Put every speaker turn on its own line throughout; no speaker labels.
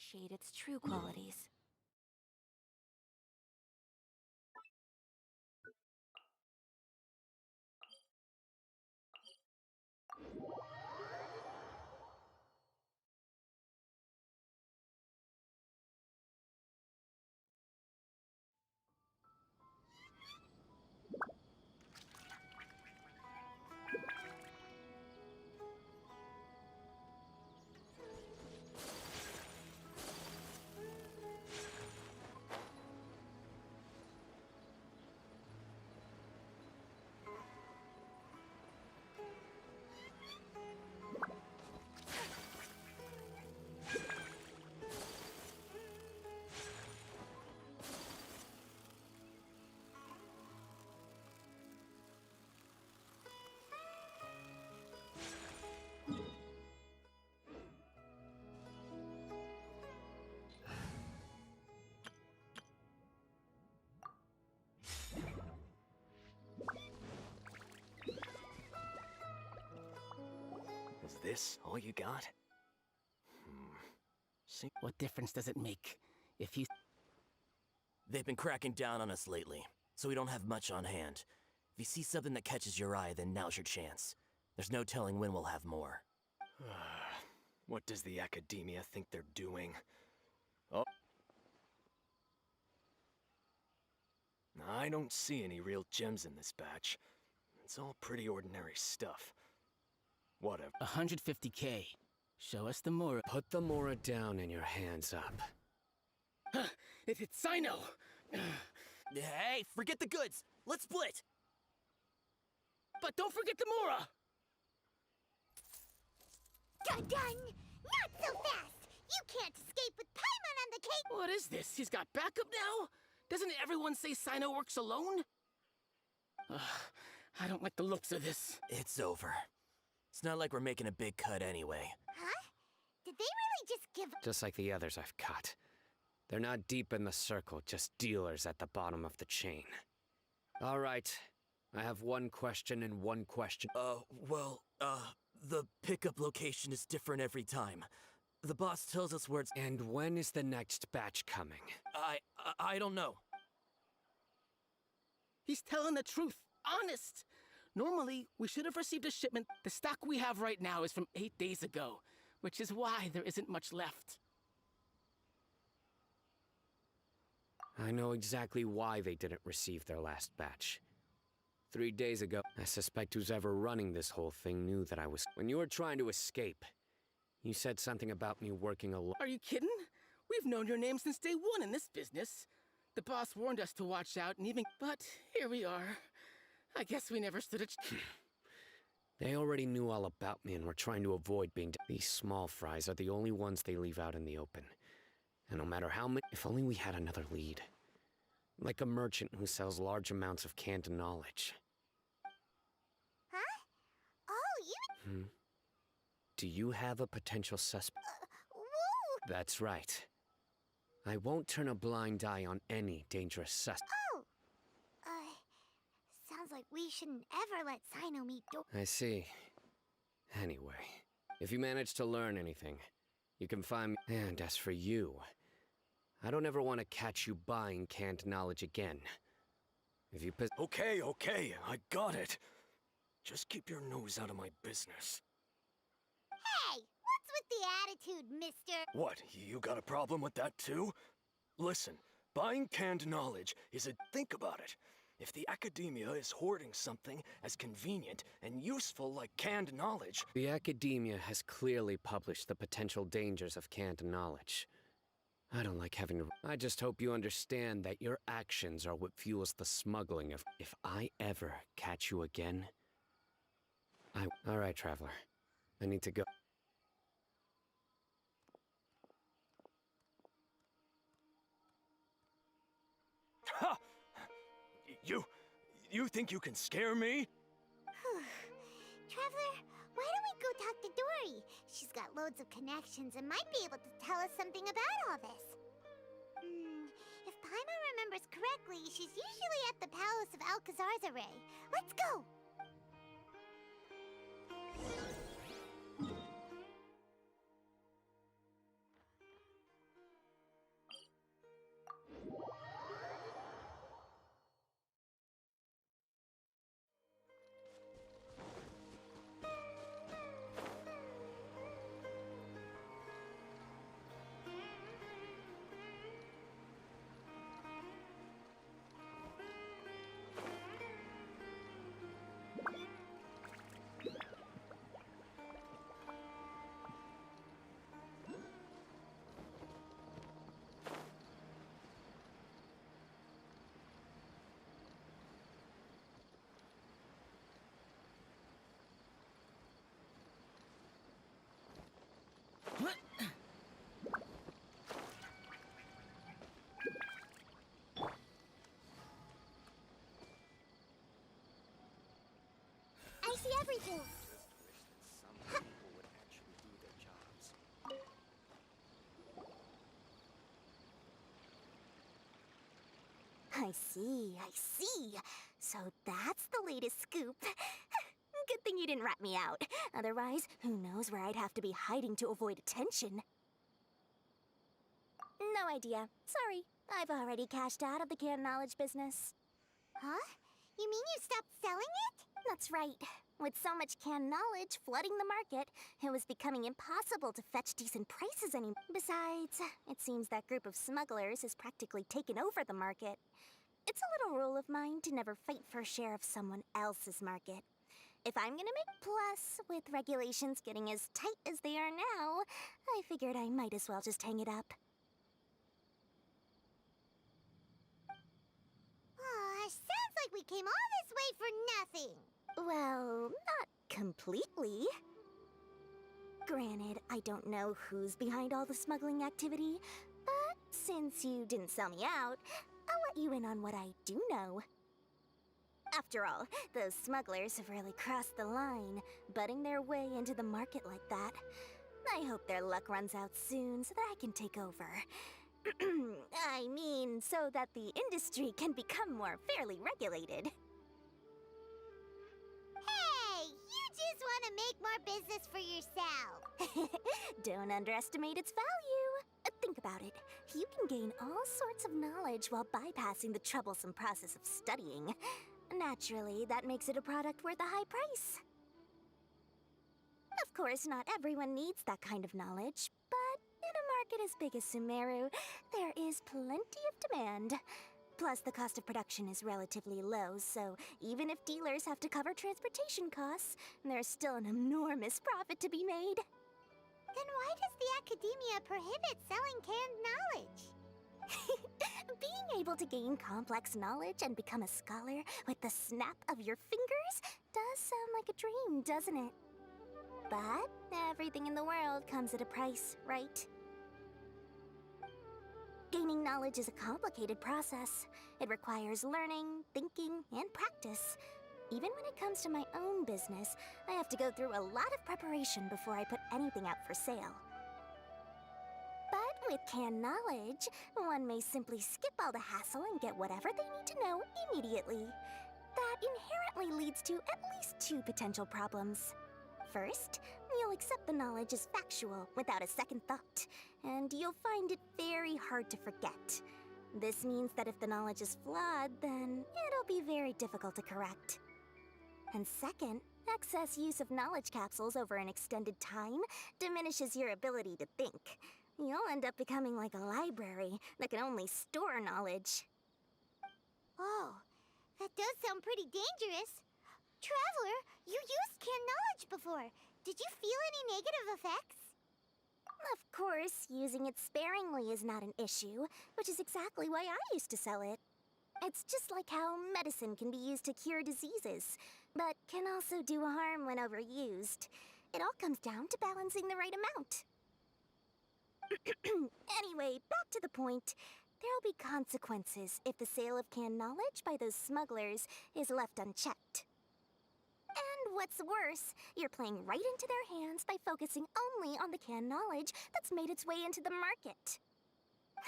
appreciate its true qualities.
Is this all you got?
What difference does it make if he's...
They've been cracking down on us lately, so we don't have much on hand. If you see something that catches your eye, then now's your chance. There's no telling when we'll have more.
What does the Academia think they're doing? Oh. I don't see any real gems in this batch. It's all pretty ordinary stuff. Whatever.
150K. Show us the Mora.
Put the Mora down and your hands up.
It's Sino!
Hey, forget the goods! Let's split!
But don't forget the Mora!
Dun-dun! Not so fast! You can't escape with Paimon on the cake!
What is this? He's got backup now? Doesn't everyone say Sino works alone? I don't like the looks of this.
It's over. It's not like we're making a big cut anyway.
Huh? Did they really just give...
Just like the others I've cut. They're not deep in the circle, just dealers at the bottom of the chain. All right. I have one question and one question.
The pickup location is different every time. The boss tells us where it's...
And when is the next batch coming?
I don't know.
He's telling the truth. Honest. Normally, we should have received a shipment. The stock we have right now is from 8 days ago, which is why there isn't much left.
I know exactly why they didn't receive their last batch. 3 days ago, I suspect who's ever running this whole thing knew that I was... When you were trying to escape, you said something about me working alone.
Are you kidding? We've known your name since day one in this business. The boss warned us to watch out and even... But here we are. I guess we never stood a
They already knew all about me and were trying to avoid being... These small fries are the only ones they leave out in the open. And no matter how many... If only we had another lead. Like a merchant who sells large amounts of canned knowledge.
Huh? Oh, you...
Do you have a potential suspect?
Whoa!
That's right. I won't turn a blind eye on any dangerous suspect.
Oh! Sounds like we shouldn't ever let Sino meet
I see. Anyway, if you manage to learn anything, you can find me. And as for you, I don't ever want to catch you buying canned knowledge again. If you Okay, I got it. Just keep your nose out of my business.
Hey! What's with the attitude, mister?
What, you got a problem with that too? Listen, buying canned knowledge is a... Think about it. If the Academia is hoarding something as convenient and useful like canned knowledge... The Academia has clearly published the potential dangers of canned knowledge. I don't like having to... I just hope you understand that your actions are what fuels the smuggling of... If I ever catch you again... All right, Traveler. I need to go. Ha! You think you can scare me?
Traveler, why don't we go talk to Dory? She's got loads of connections and might be able to tell us something about all this. If Paimon remembers correctly, she's usually at the Palace of Alcazar's Array. Let's go! anything.
Some people would actually do their jobs.
I see. So that's the latest scoop. Good thing you didn't rat me out. Otherwise, who knows where I'd have to be hiding to avoid attention. No idea. Sorry. I've already cashed out of the canned knowledge business.
Huh? You mean you stopped selling it?
That's right. With so much canned knowledge flooding the market, it was becoming impossible to fetch decent prices anymore. Besides, it seems that group of smugglers has practically taken over the market. It's a little rule of mine to never fight for a share of someone else's market. If I'm gonna make plus, with regulations getting as tight as they are now, I figured I might as well just hang it up.
Aw, sounds like we came all this way for nothing.
Well, not completely. Granted, I don't know who's behind all the smuggling activity, but since you didn't sell me out, I'll let you in on what I do know. After all, those smugglers have really crossed the line, butting their way into the market like that. I hope their luck runs out soon so that I can take over. I mean, so that the industry can become more fairly regulated.
Hey, you just want to make more business for yourself.
Don't underestimate its value. Think about it. You can gain all sorts of knowledge while bypassing the troublesome process of studying. Naturally, that makes it a product worth a high price. Of course, not everyone needs that kind of knowledge, but in a market as big as Sumeru, there is plenty of demand. Plus, the cost of production is relatively low, so even if dealers have to cover transportation costs, there's still an enormous profit to be made.
Then why does the academia prohibit selling canned knowledge?
Being able to gain complex knowledge and become a scholar with the snap of your fingers does sound like a dream, doesn't it? But everything in the world comes at a price, right? Gaining knowledge is a complicated process. It requires learning, thinking, and practice. Even when it comes to my own business, I have to go through a lot of preparation before I put anything out for sale. But with canned knowledge, one may simply skip all the hassle and get whatever they need to know immediately. That inherently leads to at least two potential problems. First, you'll accept the knowledge as factual without a second thought, and you'll find it very hard to forget. This means that if the knowledge is flawed, then it'll be very difficult to correct. And second, excess use of knowledge capsules over an extended time diminishes your ability to think. You'll end up becoming like a library that can only store knowledge.
Oh, that does sound pretty dangerous. Traveler, you used canned knowledge before. Did you feel any negative effects?
Of course, using it sparingly is not an issue, which is exactly why I used to sell it. It's just like how medicine can be used to cure diseases, but can also do harm when overused. It all comes down to balancing the right amount. Anyway, back to the point. There'll be consequences if the sale of canned knowledge by those smugglers is left unchecked. And what's worse, you're playing right into their hands by focusing only on the canned knowledge that's made its way into the market.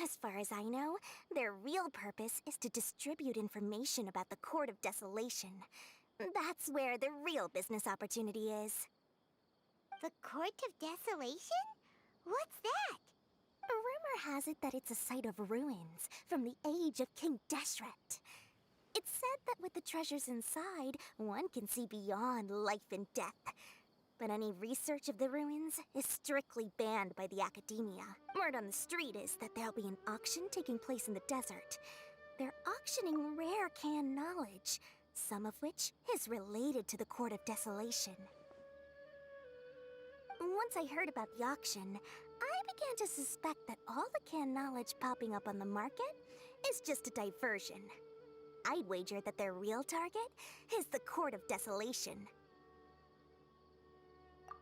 As far as I know, their real purpose is to distribute information about the Court of Desolation. That's where the real business opportunity is.
The Court of Desolation? What's that?
Rumor has it that it's a site of ruins from the age of King Deshret. It's said that with the treasures inside, one can see beyond life and death. But any research of the ruins is strictly banned by the academia. Word on the street is that there'll be an auction taking place in the desert. They're auctioning rare canned knowledge, some of which is related to the Court of Desolation. Once I heard about the auction, I began to suspect that all the canned knowledge popping up on the market is just a diversion. I'd wager that their real target is the Court of Desolation.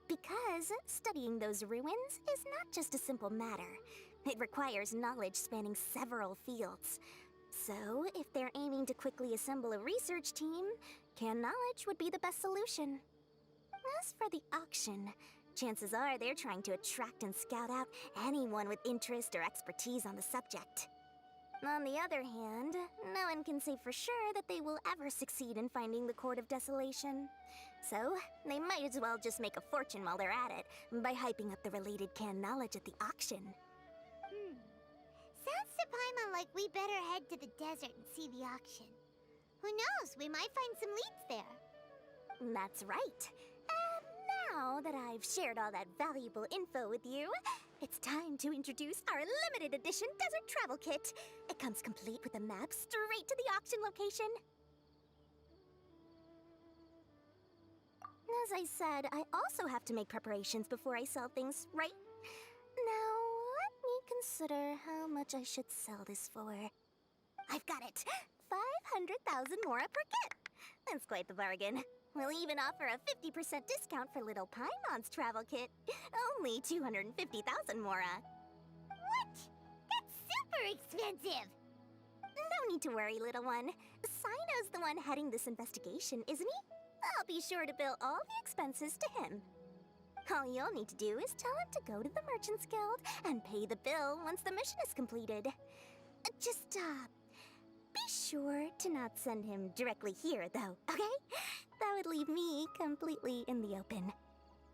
Because studying those ruins is not just a simple matter. It requires knowledge spanning several fields. So, if they're aiming to quickly assemble a research team, canned knowledge would be the best solution. As for the auction, chances are they're trying to attract and scout out anyone with interest or expertise on the subject. On the other hand, no one can say for sure that they will ever succeed in finding the Court of Desolation. So, they might as well just make a fortune while they're at it by hyping up the related canned knowledge at the auction.
Sounds to Paimon like we better head to the desert and see the auction. Who knows, we might find some leads there.
That's right. And now that I've shared all that valuable info with you, it's time to introduce our limited edition desert travel kit. It comes complete with a map straight to the auction location. As I said, I also have to make preparations before I sell things, right? Now, let me consider how much I should sell this for. I've got it! 500,000 mora per kit! That's quite the bargain. We'll even offer a 50% discount for little Paimon's travel kit. Only 250,000 mora.
What? That's super expensive!
No need to worry, little one. Sino's the one heading this investigation, isn't he? I'll be sure to bill all the expenses to him. All you'll need to do is tell him to go to the Merchants Guild and pay the bill once the mission is completed. Just, be sure to not send him directly here, though, okay? That would leave me completely in the open.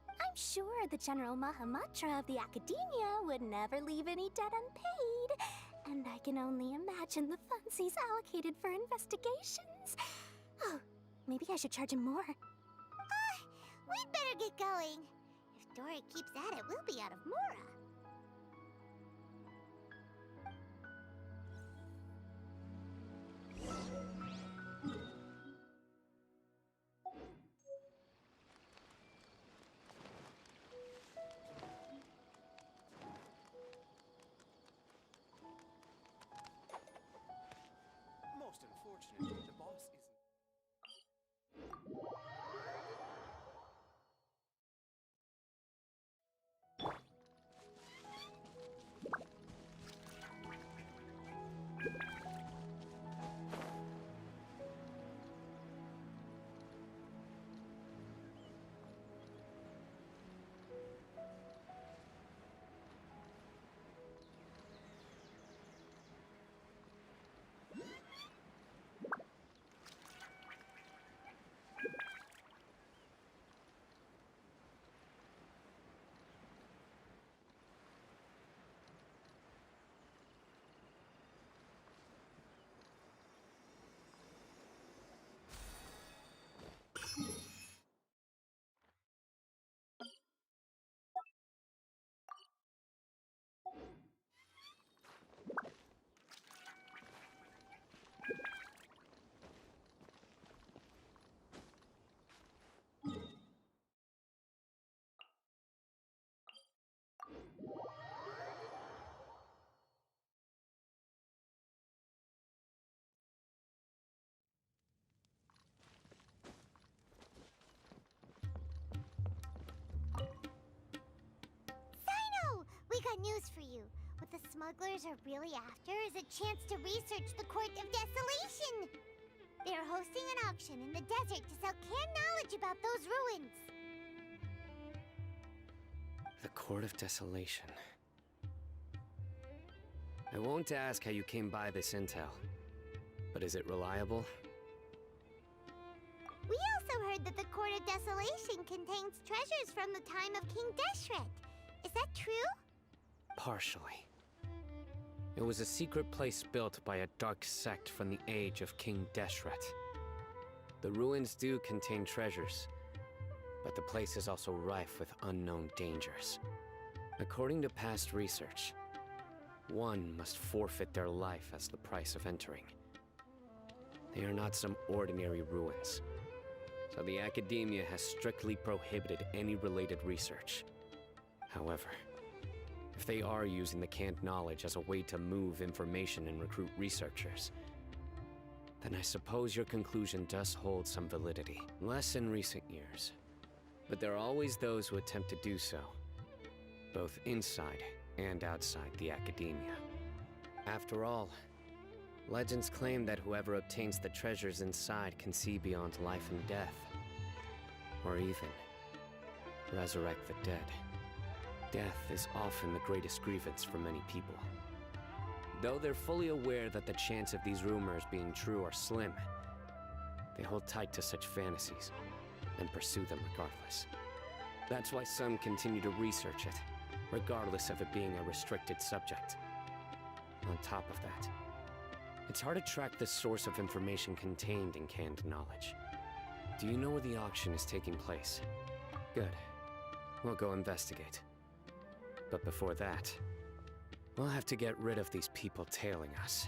I'm sure the General Mahamatra of the Academia would never leave any debt unpaid, and I can only imagine the funds he's allocated for investigations. Oh, maybe I should charge him more.
We'd better get going. If Dory keeps at it, we'll be out of mora.
Most unfortunately, the boss isn't.
We got news for you. What the smugglers are really after is a chance to research the Court of Desolation. They are hosting an auction in the desert to sell canned knowledge about those ruins.
The Court of Desolation. I won't ask how you came by this intel, but is it reliable?
We also heard that the Court of Desolation contains treasures from the time of King Deshret. Is that true?
Partially. It was a secret place built by a dark sect from the age of King Deshret. The ruins do contain treasures, but the place is also rife with unknown dangers. According to past research, one must forfeit their life as the price of entering. They are not some ordinary ruins, so the Academia has strictly prohibited any related research. However, if they are using the canned knowledge as a way to move information and recruit researchers, then I suppose your conclusion does hold some validity. Less in recent years, but there are always those who attempt to do so, both inside and outside the Academia. After all, legends claim that whoever obtains the treasures inside can see beyond life and death, or even resurrect the dead. Death is often the greatest grievance for many people. Though they're fully aware that the chance of these rumors being true are slim, they hold tight to such fantasies and pursue them regardless. That's why some continue to research it, regardless of it being a restricted subject. On top of that, it's hard to track the source of information contained in canned knowledge. Do you know where the auction is taking place? Good. We'll go investigate. But before that, we'll have to get rid of these people tailing us.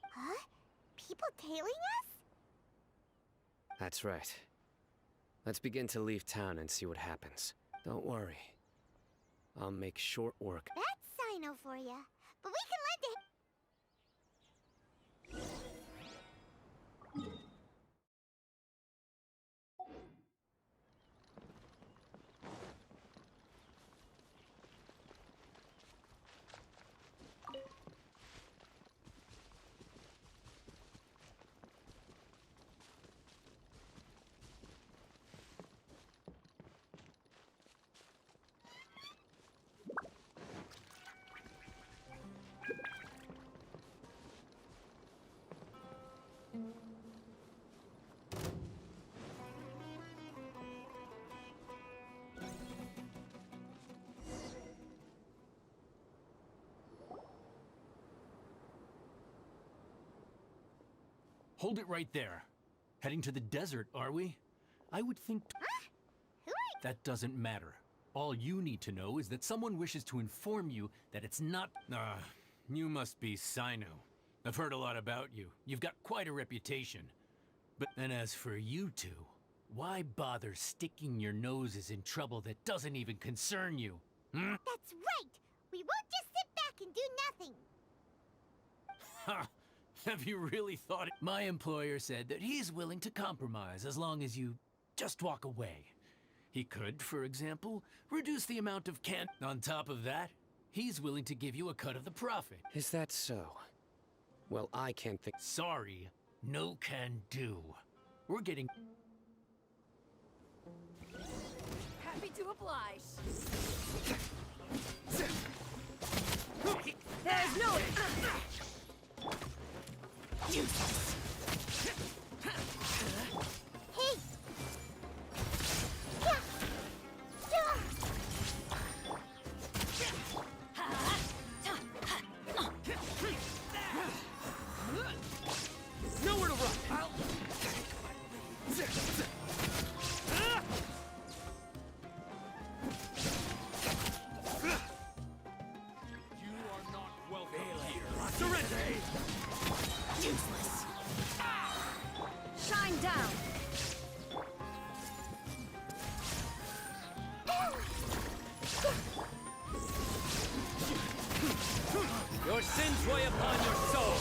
Huh? People tailing us?
That's right. Let's begin to leave town and see what happens. Don't worry. I'll make short work.
That's Sino for ya. But we can lend a...
Hold it right there. Heading to the desert, are we? I would think...
Who are...
That doesn't matter. All you need to know is that someone wishes to inform you that it's not... you must be Sino. I've heard a lot about you. You've got quite a reputation. And as for you two, why bother sticking your noses in trouble that doesn't even concern you? Hmm?
That's right! We won't just sit back and do nothing!
Ha! Have you really thought it? My employer said that he's willing to compromise as long as you just walk away. He could, for example, reduce the amount of can... On top of that, he's willing to give you a cut of the profit.
Is that so? Well, I can't think...
Sorry, no can do. We're getting...
Happy to oblige. There's no... Useless.
Hey!
Nowhere to run! You are not welcome here. Surrender!
Useless. Shine down.
Your sins weigh upon your soul!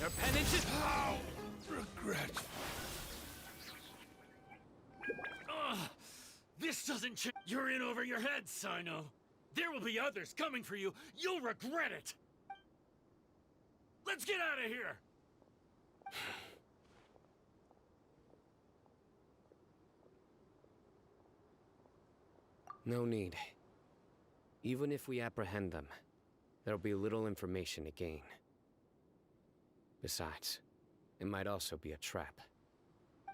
Your penance is...
Regret. This doesn't change. You're in over your head, Sino. There will be others coming for you. You'll regret it. Let's get out of here.
No need. Even if we apprehend them, there'll be little information to gain. Besides, it might also be a trap.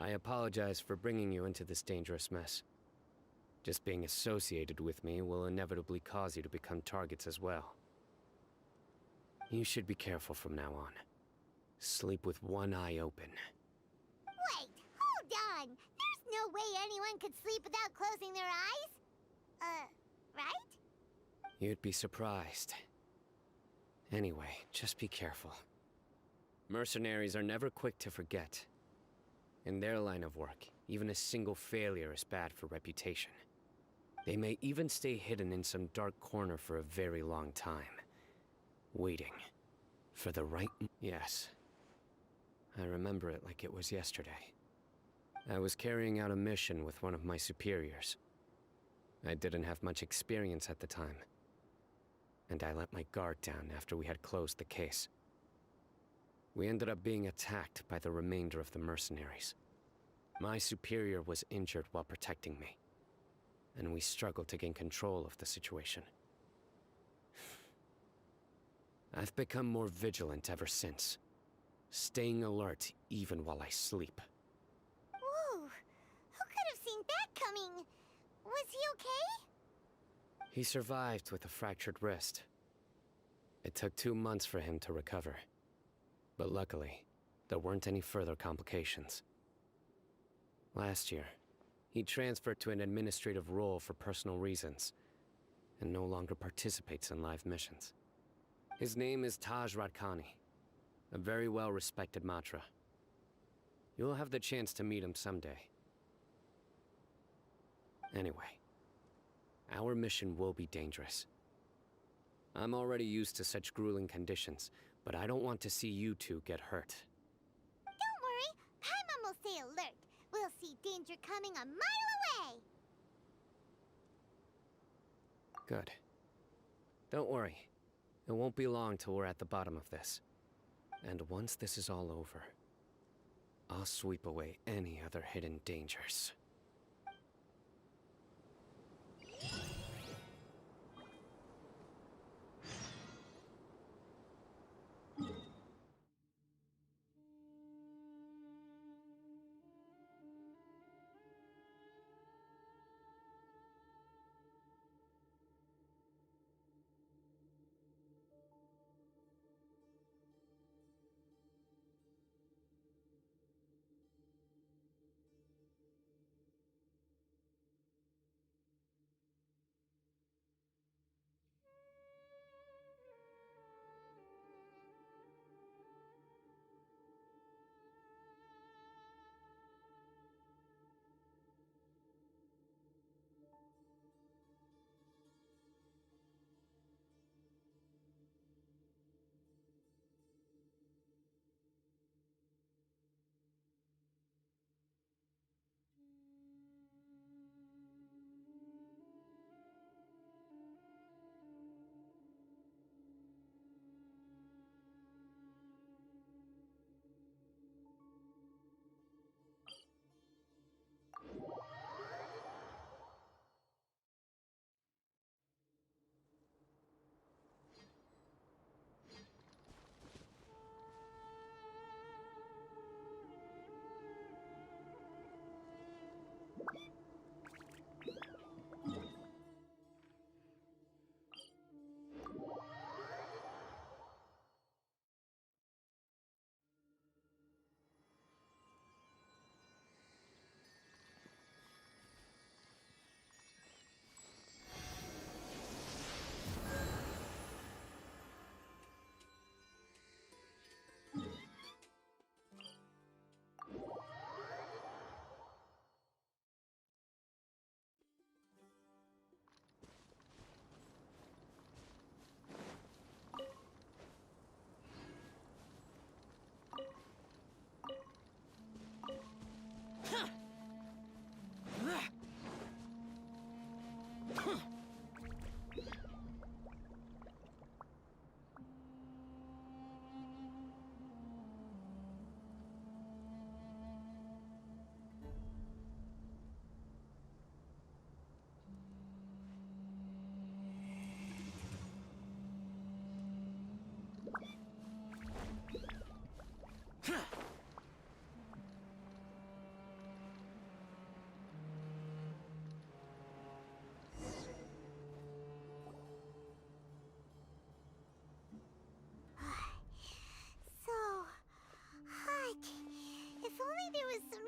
I apologize for bringing you into this dangerous mess. Just being associated with me will inevitably cause you to become targets as well. You should be careful from now on. Sleep with one eye open.
Wait, hold on! There's no way anyone could sleep without closing their eyes? Right?
You'd be surprised. Anyway, just be careful. Mercenaries are never quick to forget. In their line of work, even a single failure is bad for reputation. They may even stay hidden in some dark corner for a very long time. Waiting. For the right... Yes. I remember it like it was yesterday. I was carrying out a mission with one of my superiors. I didn't have much experience at the time. and I let my guard down after we had closed the case. We ended up being attacked by the remainder of the mercenaries. My superior was injured while protecting me, and we struggled to gain control of the situation. I've become more vigilant ever since, staying alert even while I sleep.
Whoa! Who could have seen that coming? Was he okay?
He survived with a fractured wrist. It took 2 months for him to recover. But luckily, there weren't any further complications. Last year, he transferred to an administrative role for personal reasons, and no longer participates in live missions. His name is Taj Radkani, a very well-respected Matra. You'll have the chance to meet him someday. Anyway, our mission will be dangerous. I'm already used to such grueling conditions, but I don't want to see you two get hurt.
Don't worry, Paimon will stay alert. We'll see danger coming a mile away.
Good. Don't worry. It won't be long till we're at the bottom of this. And once this is all over, I'll sweep away any other hidden dangers.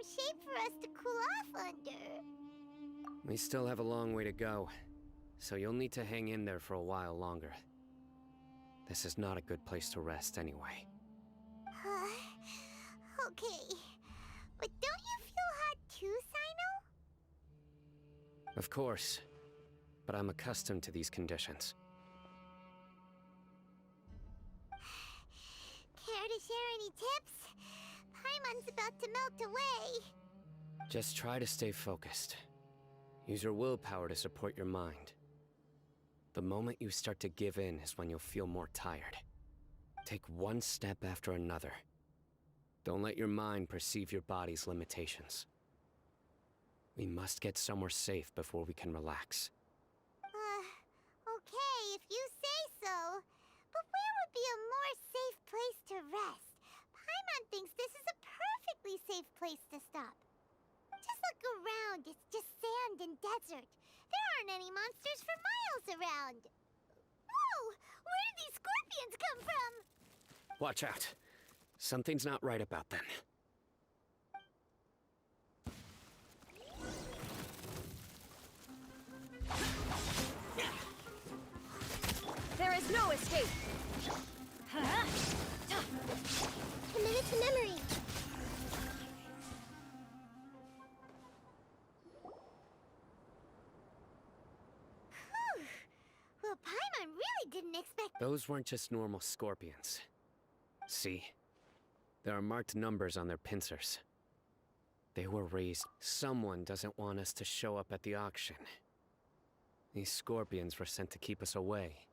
shape for us to cool off under.
We still have a long way to go, so you'll need to hang in there for a while longer. This is not a good place to rest anyway.
Okay. But don't you feel hot too, Sino?
Of course, but I'm accustomed to these conditions.
Care to share any tips? Paimon's about to melt away.
Just try to stay focused. Use your willpower to support your mind. The moment you start to give in is when you'll feel more tired. Take one step after another. Don't let your mind perceive your body's limitations. We must get somewhere safe before we can relax.
Okay, if you say so. But where would be a more safe place to rest? Paimon thinks this is a perfectly safe place to stop. Just look around, it's just sand and desert. There aren't any monsters for miles around. Whoa! Where did these scorpions come from?
Watch out. Something's not right about them.
There is no escape.
Commit to memory. Whew. Well, Paimon really didn't expect.
Those weren't just normal scorpions. See? There are marked numbers on their pincers. They were raised. Someone doesn't want us to show up at the auction. These scorpions were sent to keep us away.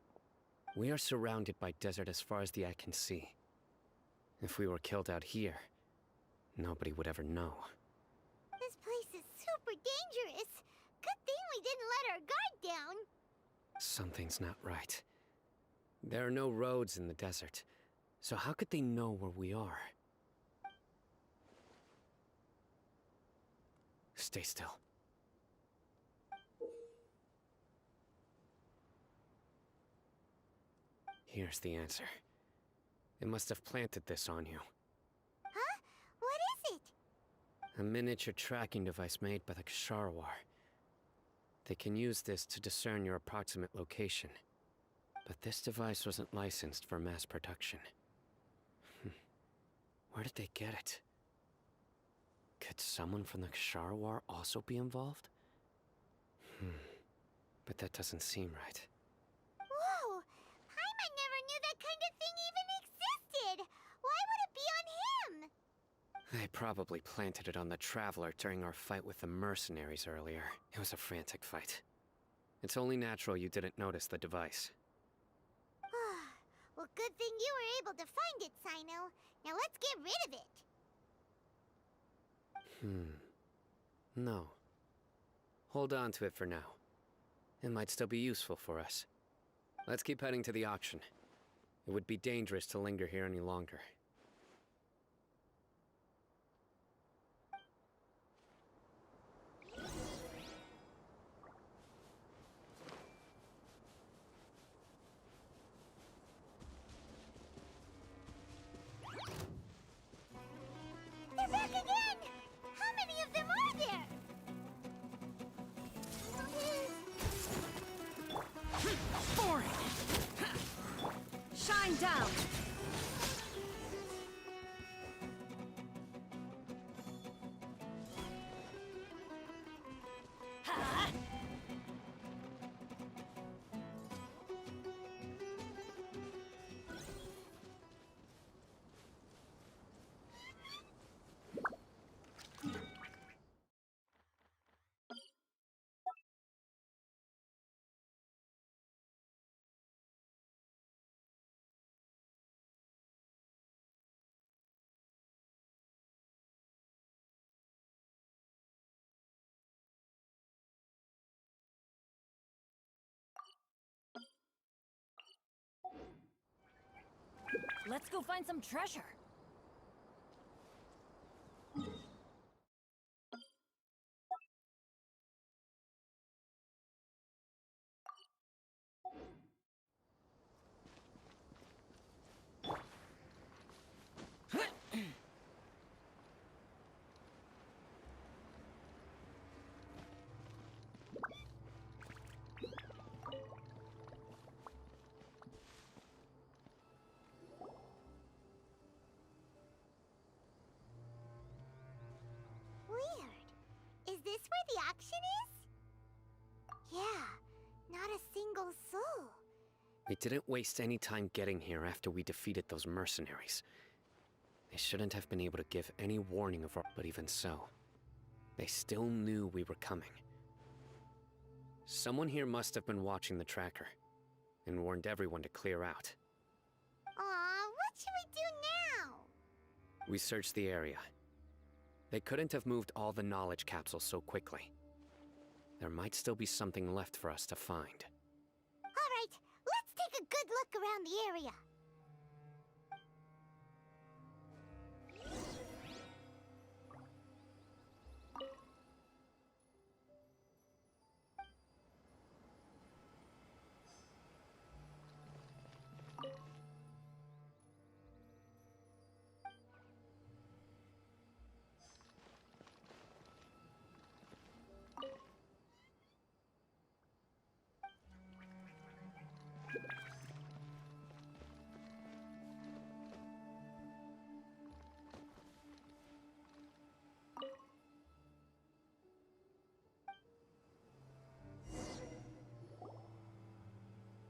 We are surrounded by desert as far as the eye can see. If we were killed out here, nobody would ever know.
This place is super dangerous. Good thing we didn't let our guard down.
Something's not right. There are no roads in the desert, so how could they know where we are? Stay still. Here's the answer. It must have planted this on you.
Huh? What is it?
A miniature tracking device made by the Ksharawar. They can use this to discern your approximate location. But this device wasn't licensed for mass production. Where did they get it? Could someone from the Ksharawar also be involved? But that doesn't seem right.
Whoa! Paimon never knew that kind of thing even existed! Why would it be on him?
They probably planted it on the Traveler during our fight with the mercenaries earlier. It was a frantic fight. It's only natural you didn't notice the device.
Well, good thing you were able to find it, Sino. Now let's get rid of it.
No. Hold on to it for now. It might still be useful for us. Let's keep heading to the auction. It would be dangerous to linger here any longer.
They're back again! How many of them are there?
Boring. Shine down. Ha! Let's go find some treasure.
Weird. Is this where the auction is? Yeah, not a single soul.
We didn't waste any time getting here after we defeated those mercenaries. They shouldn't have been able to give any warning of our... But even so, they still knew we were coming. Someone here must have been watching the tracker. and warned everyone to clear out.
Aw, what should we do now?
We searched the area. They couldn't have moved all the knowledge capsules so quickly. There might still be something left for us to find.
Alright, let's take a good look around the area.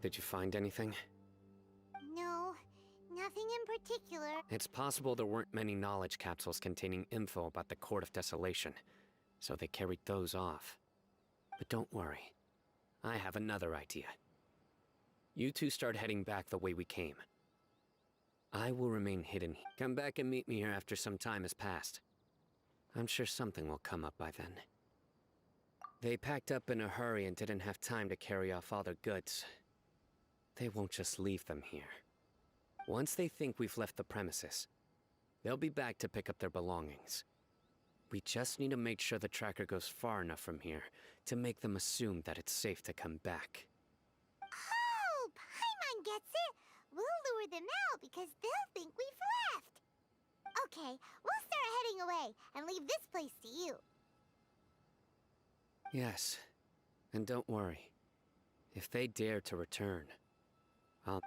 Did you find anything?
No, nothing in particular.
It's possible there weren't many knowledge capsules containing info about the Court of Desolation, so they carried those off. But don't worry. I have another idea. You two start heading back the way we came. I will remain hidden. Come back and meet me here after some time has passed. I'm sure something will come up by then. They packed up in a hurry and didn't have time to carry off all their goods. They won't just leave them here. Once they think we've left the premises, they'll be back to pick up their belongings. We just need to make sure the tracker goes far enough from here to make them assume that it's safe to come back.
Oh, Paimon gets it! We'll lure them out because they'll think we've left. Okay, we'll start heading away and leave this place to you.
Yes, and don't worry. If they dare to return, I'll...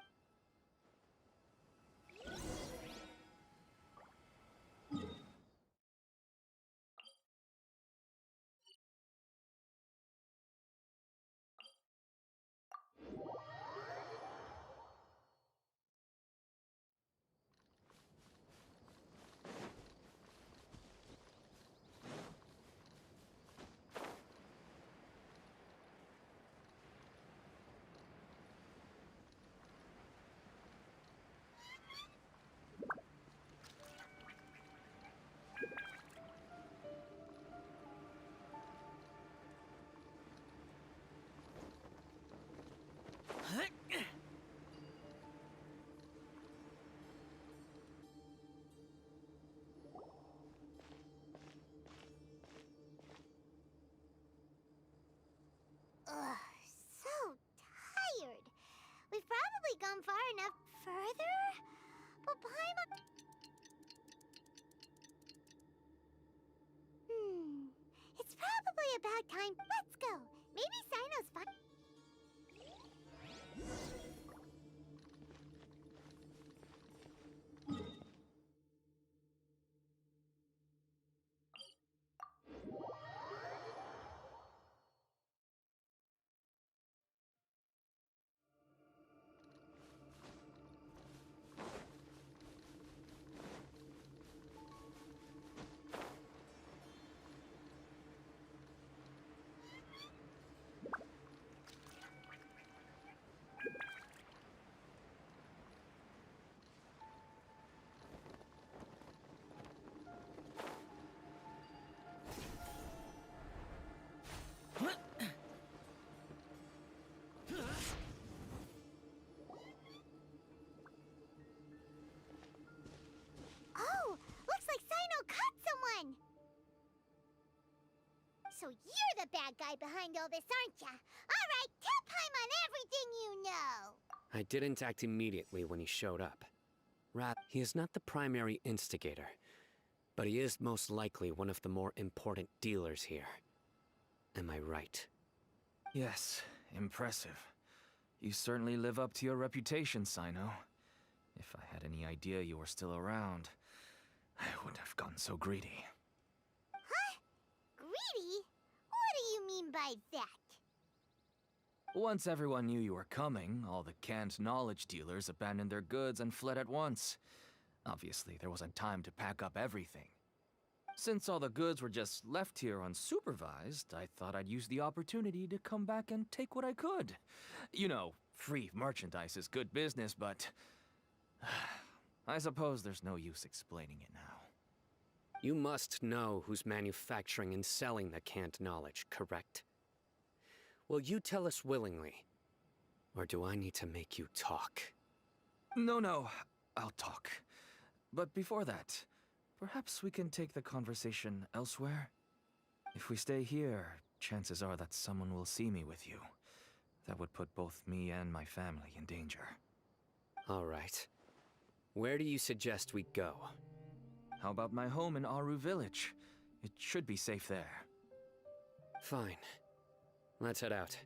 Ugh, so tired. We've probably gone far enough further? But Paimon... It's probably about time. Let's go. Maybe Sino's fine. Oh, looks like Sino caught someone! So you're the bad guy behind all this, aren't ya? Alright, tell Paimon everything you know!
I didn't act immediately when he showed up. He is not the primary instigator, but he is most likely one of the more important dealers here. Am I right?
Yes, impressive. You certainly live up to your reputation, Sino. If I had any idea you were still around, I wouldn't have gotten so greedy.
Huh? Greedy? What do you mean by that?
Once everyone knew you were coming, all the canned knowledge dealers abandoned their goods and fled at once. Obviously, there wasn't time to pack up everything. Since all the goods were just left here unsupervised, I thought I'd use the opportunity to come back and take what I could. You know, Free merchandise is good business, but... I suppose there's no use explaining it now.
You must know who's manufacturing and selling the canned knowledge, correct? Will you tell us willingly? Or do I need to make you talk?
No, I'll talk. But before that, perhaps we can take the conversation elsewhere? If we stay here, chances are that someone will see me with you. That would put both me and my family in danger.
All right. Where do you suggest we go?
How about my home in Aru Village? It should be safe there.
Fine. Let's head out.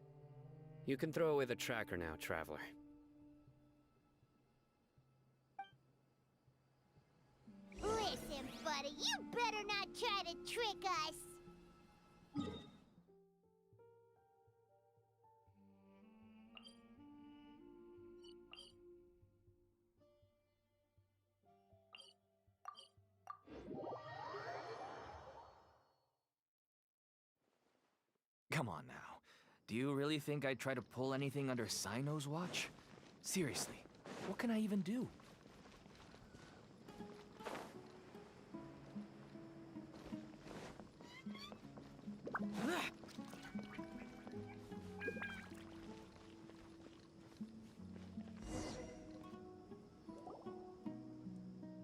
You can throw away the tracker now, Traveler.
Listen, buddy, you better not try to trick us.
Come on now. Do you really think I'd try to pull anything under Sino's watch? Seriously, what can I even do?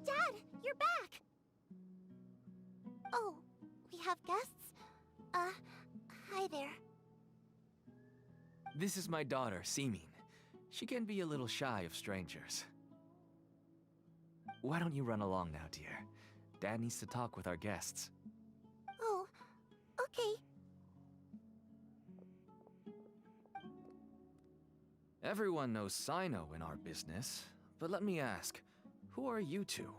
Dad, you're back! Oh, we have guests? Hi there.
This is my daughter, Seemin. She can be a little shy of strangers. Why don't you run along now, dear? Dad needs to talk with our guests.
Oh, okay.
Everyone knows Sino in our business, but let me ask, who are you two?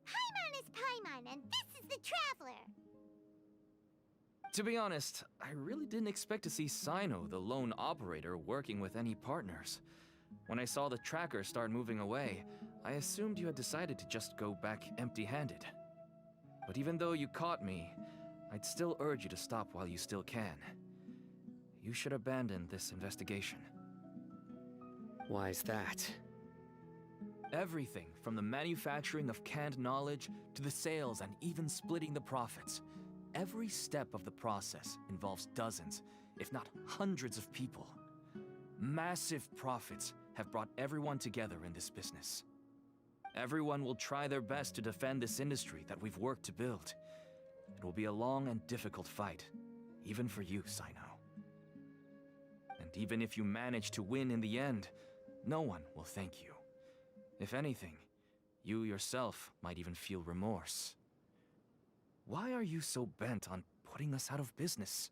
Paimon is Paimon, and this is the Traveler.
To be honest, I really didn't expect to see Sino, the lone operator, working with any partners. When I saw the tracker start moving away, I assumed you had decided to just go back empty-handed. But even though you caught me, I'd still urge you to stop while you still can. You should abandon this investigation.
Why is that?
Everything from the manufacturing of canned knowledge to the sales and even splitting the profits. Every step of the process involves dozens, if not hundreds of people. Massive profits have brought everyone together in this business. Everyone will try their best to defend this industry that we've worked to build. It will be a long and difficult fight, even for you, Sino. And even if you manage to win in the end, no one will thank you. If anything, you yourself might even feel remorse. Why are you so bent on putting us out of business?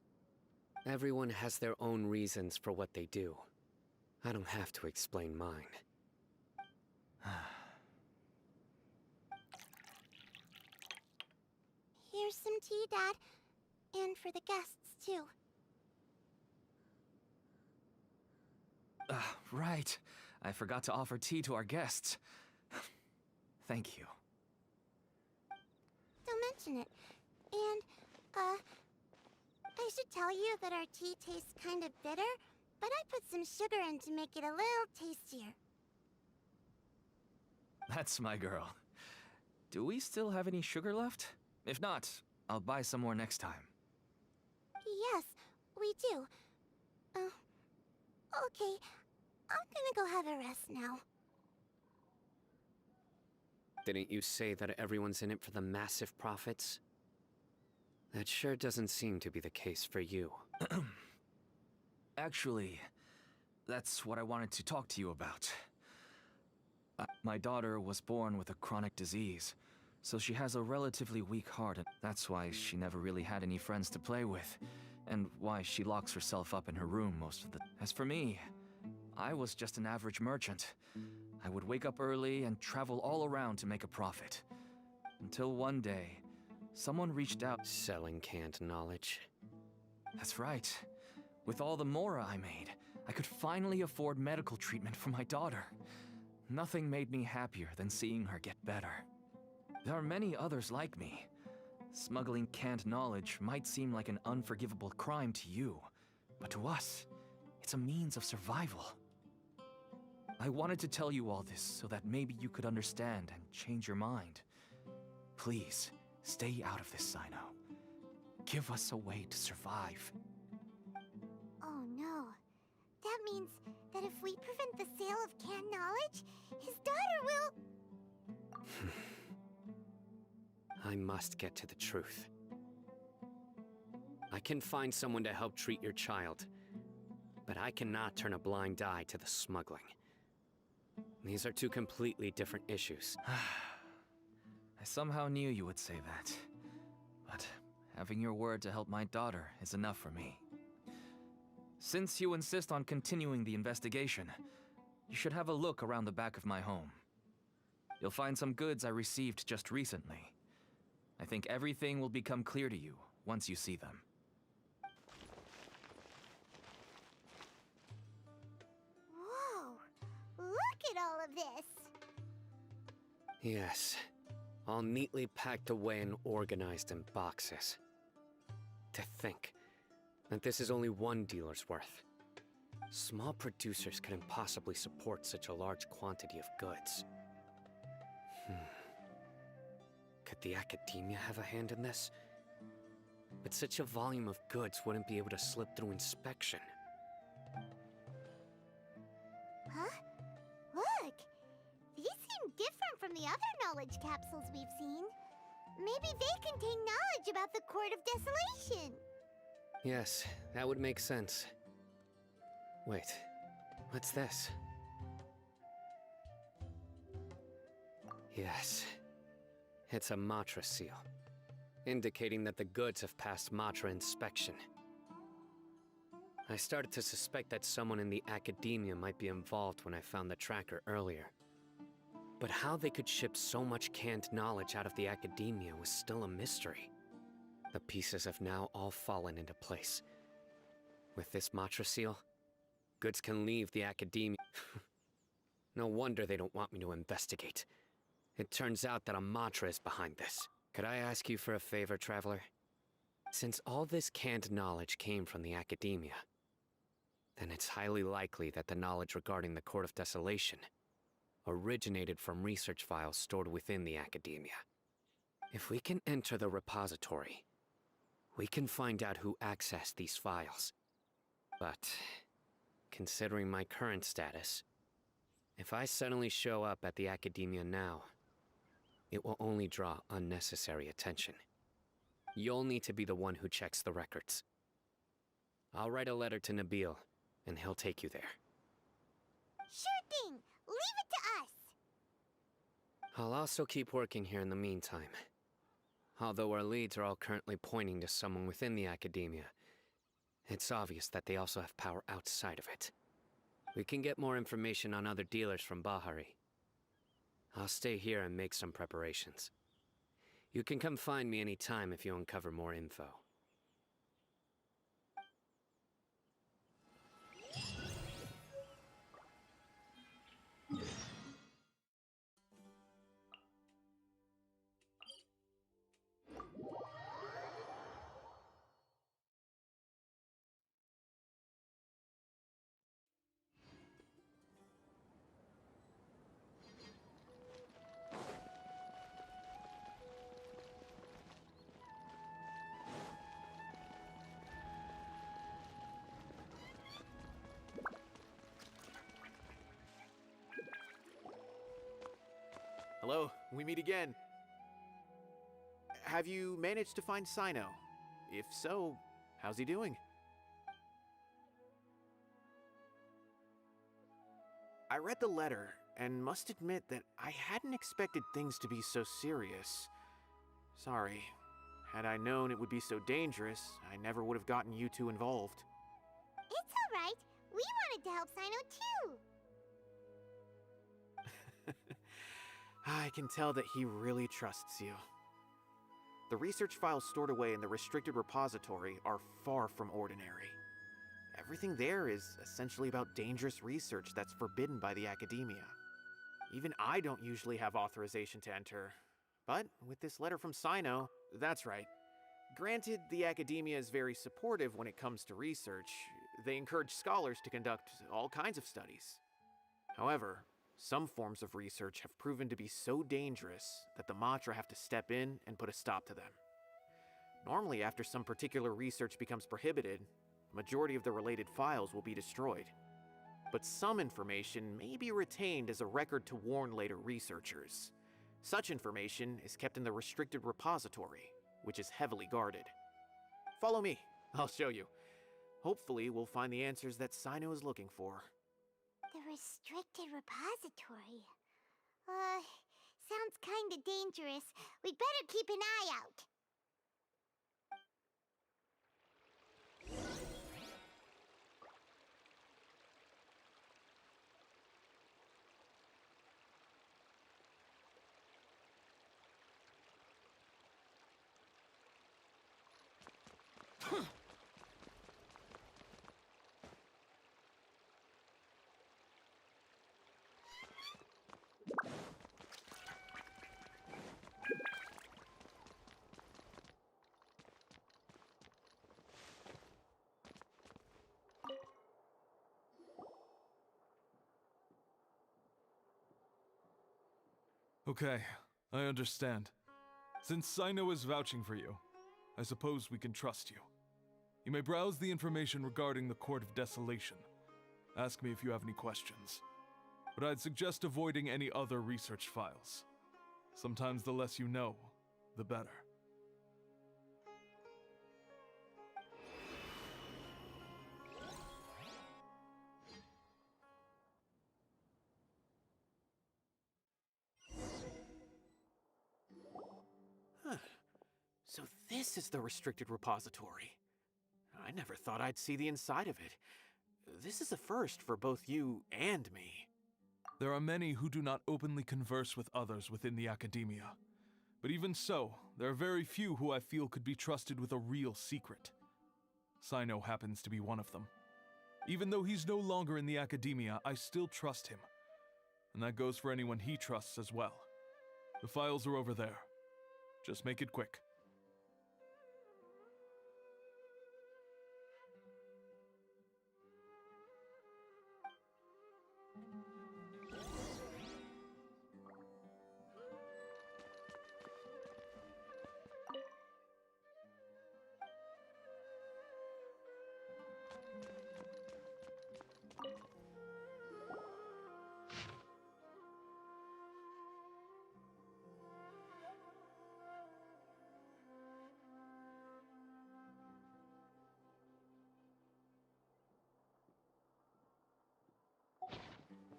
Everyone has their own reasons for what they do. I don't have to explain mine.
Here's some tea, Dad. And for the guests, too.
Right. I forgot to offer tea to our guests. Thank you.
Don't mention it. And, I should tell you that our tea tastes kind of bitter, but I put some sugar in to make it a little tastier.
That's my girl. Do we still have any sugar left? If not, I'll buy some more next time.
Yes, we do. Okay. I'm gonna go have a rest now.
Didn't you say that everyone's in it for the massive profits? That sure doesn't seem to be the case for you.
Actually, that's what I wanted to talk to you about. My daughter was born with a chronic disease, so she has a relatively weak heart, and that's why she never really had any friends to play with, and why she locks herself up in her room most of the... As for me, I was just an average merchant. I would wake up early and travel all around to make a profit. Until one day, someone reached out.
Selling canned knowledge.
That's right. With all the mora I made, I could finally afford medical treatment for my daughter. Nothing made me happier than seeing her get better. There are many others like me. Smuggling canned knowledge might seem like an unforgivable crime to you, but to us, It's a means of survival. I wanted to tell you all this so that maybe you could understand and change your mind. Please, stay out of this, Sino. Give us a way to survive.
Oh no. That means that if we prevent the sale of canned knowledge, his daughter will...
I must get to the truth. I can find someone to help treat your child, but I cannot turn a blind eye to the smuggling. These are two completely different issues.
I somehow knew you would say that. But having your word to help my daughter is enough for me. Since you insist on continuing the investigation, you should have a look around the back of my home. You'll find some goods I received just recently. I think everything will become clear to you once you see them.
Whoa! Look at all of this!
Yes, all neatly packed away and organized in boxes. To think that this is only one dealer's worth. Small producers couldn't possibly support such a large quantity of goods. Could the Academia have a hand in this? But such a volume of goods wouldn't be able to slip through inspection.
Huh? Look! These seem different from the other knowledge capsules we've seen. Maybe they contain knowledge about the Court of Desolation.
Yes, that would make sense. Wait, what's this? Yes, it's a Matra seal, indicating that the goods have passed Matra inspection. I started to suspect that someone in the Academia might be involved when I found the tracker earlier. But how they could ship so much canned knowledge out of the Academia was still a mystery. The pieces have now all fallen into place. With this Matra seal, goods can leave the Academia. No wonder they don't want me to investigate. It turns out that a Matra is behind this. Could I ask you for a favor, Traveler? Since all this canned knowledge came from the Academia, then it's highly likely that the knowledge regarding the Court of Desolation originated from research files stored within the Academia. If we can enter the repository, we can find out who accessed these files. But, considering my current status, if I suddenly show up at the Academia now, it will only draw unnecessary attention. You'll need to be the one who checks the records. I'll write a letter to Nabil, and he'll take you there.
Sure thing! Leave it to us!
I'll also keep working here in the meantime. Although our leads are all currently pointing to someone within the Academia, it's obvious that they also have power outside of it. We can get more information on other dealers from Bahari. I'll stay here and make some preparations. You can come find me anytime if you uncover more info.
Hello, we meet again. Have you managed to find Sino? If so, how's he doing? I read the letter, and must admit that I hadn't expected things to be so serious. Sorry. Had I known it would be so dangerous, I never would have gotten you two involved.
It's alright. We wanted to help Sino too.
I can tell that he really trusts you. The research files stored away in the restricted repository are far from ordinary. Everything there is essentially about dangerous research that's forbidden by the Academia. Even I don't usually have authorization to enter. But with this letter from Sino, that's right. Granted, the Academia is very supportive when it comes to research. they encourage scholars to conduct all kinds of studies. However, some forms of research have proven to be so dangerous that the Matra have to step in and put a stop to them. Normally, after some particular research becomes prohibited, the majority of the related files will be destroyed. But some information may be retained as a record to warn later researchers. Such information is kept in the restricted repository, which is heavily guarded. Follow me, I'll show you. Hopefully, we'll find the answers that Sino is looking for.
The restricted repository. Sounds kinda dangerous. We'd better keep an eye out.
Okay, I understand. Since Sino is vouching for you, I suppose we can trust you. You may browse the information regarding the Court of Desolation. Ask me if you have any questions. But I'd suggest avoiding any other research files. Sometimes the less you know, the better.
So this is the restricted repository. I never thought I'd see the inside of it. This is a first for both you and me.
There are many who do not openly converse with others within the academia. But even so, there are very few who I feel could be trusted with a real secret. Sino happens to be one of them. Even though he's no longer in the academia, I still trust him. And that goes for anyone he trusts as well. The files are over there. Just make it quick.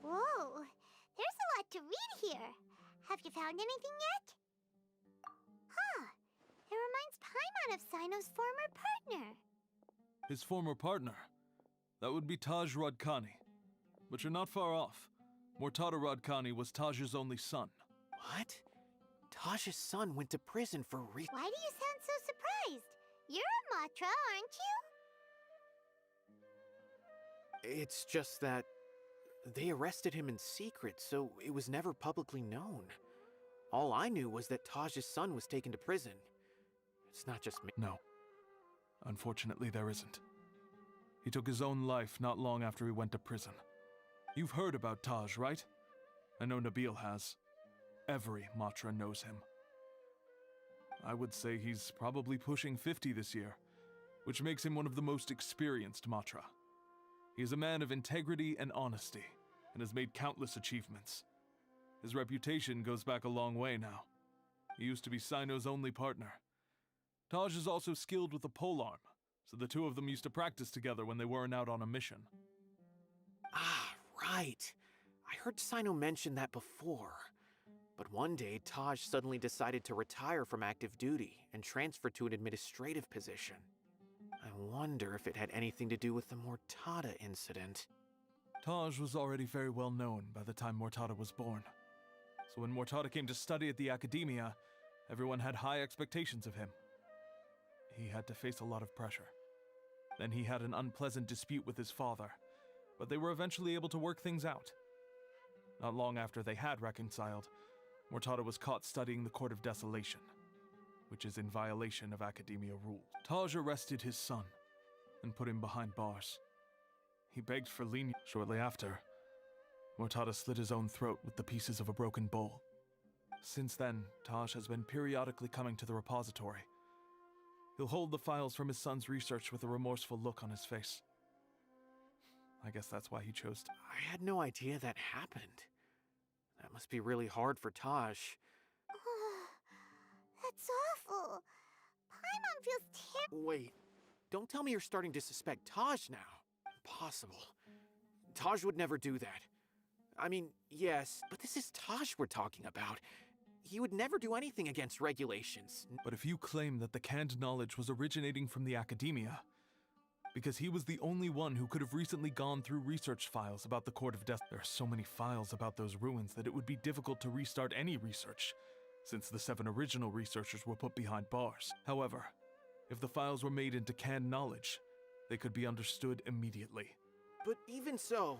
Whoa, there's a lot to read here. Have you found anything yet? Huh, it reminds Paimon of Sino's former partner.
His former partner? That would be Taj Radkani. But you're not far off. Mortada Radkani was Taj's only son.
What? Taj's son went to prison for
Why do you sound so surprised? You're a Matra, aren't you?
It's just that they arrested him in secret, so it was never publicly known. All I knew was that Taj's son was taken to prison. It's not just me.
No. Unfortunately, there isn't. He took his own life not long after he went to prison. You've heard about Taj, right? I know Nabil has. Every Matra knows him. I would say he's probably pushing 50 this year, which makes him one of the most experienced Matra. He is a man of integrity and honesty, and has made countless achievements. His reputation goes back a long way now. He used to be Sino's only partner. Taj is also skilled with the polearm, so the two of them used to practice together when they weren't out on a mission.
Ah, right. I heard Sino mention that before. But one day, Taj suddenly decided to retire from active duty and transfer to an administrative position. I wonder if it had anything to do with the Mortada incident.
Taj was already very well known by the time Mortada was born. So when Mortada came to study at the academia, everyone had high expectations of him. He had to face a lot of pressure. Then he had an unpleasant dispute with his father, but they were eventually able to work things out. Not long after they had reconciled, Mortada was caught studying the Court of Desolation, which is in violation of academia rules. Taj arrested his son and put him behind bars. He begged for lenience. Shortly after, Mortada slit his own throat with the pieces of a broken bowl. Since then, Taj has been periodically coming to the repository. He'll hold the files from his son's research with a remorseful look on his face. I guess that's why he chose to.
I had no idea that happened. That must be really hard for Taj.
That's awful. Paimon feels terrible.
Wait, don't tell me you're starting to suspect Taj now. Impossible. Taj would never do that. I mean, yes, but this is Taj we're talking about. He would never do anything against regulations.
But if you claim that the canned knowledge was originating from the academia, because he was the only one who could have recently gone through research files about the Court of Death, there are so many files about those ruins that it would be difficult to restart any research, since the 7 original researchers were put behind bars. However, if the files were made into canned knowledge, they could be understood immediately.
But even so...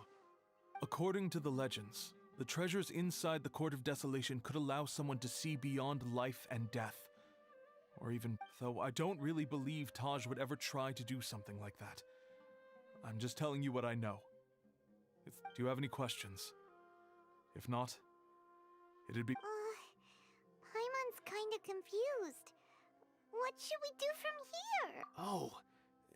According to the legends, the treasures inside the Court of Desolation could allow someone to see beyond life and death. Or even, though I don't really believe Taj would ever try to do something like that. I'm just telling you what I know. Do you have any questions? If not, it'd be...
Paimon's kinda confused. What should we do from here?
Oh,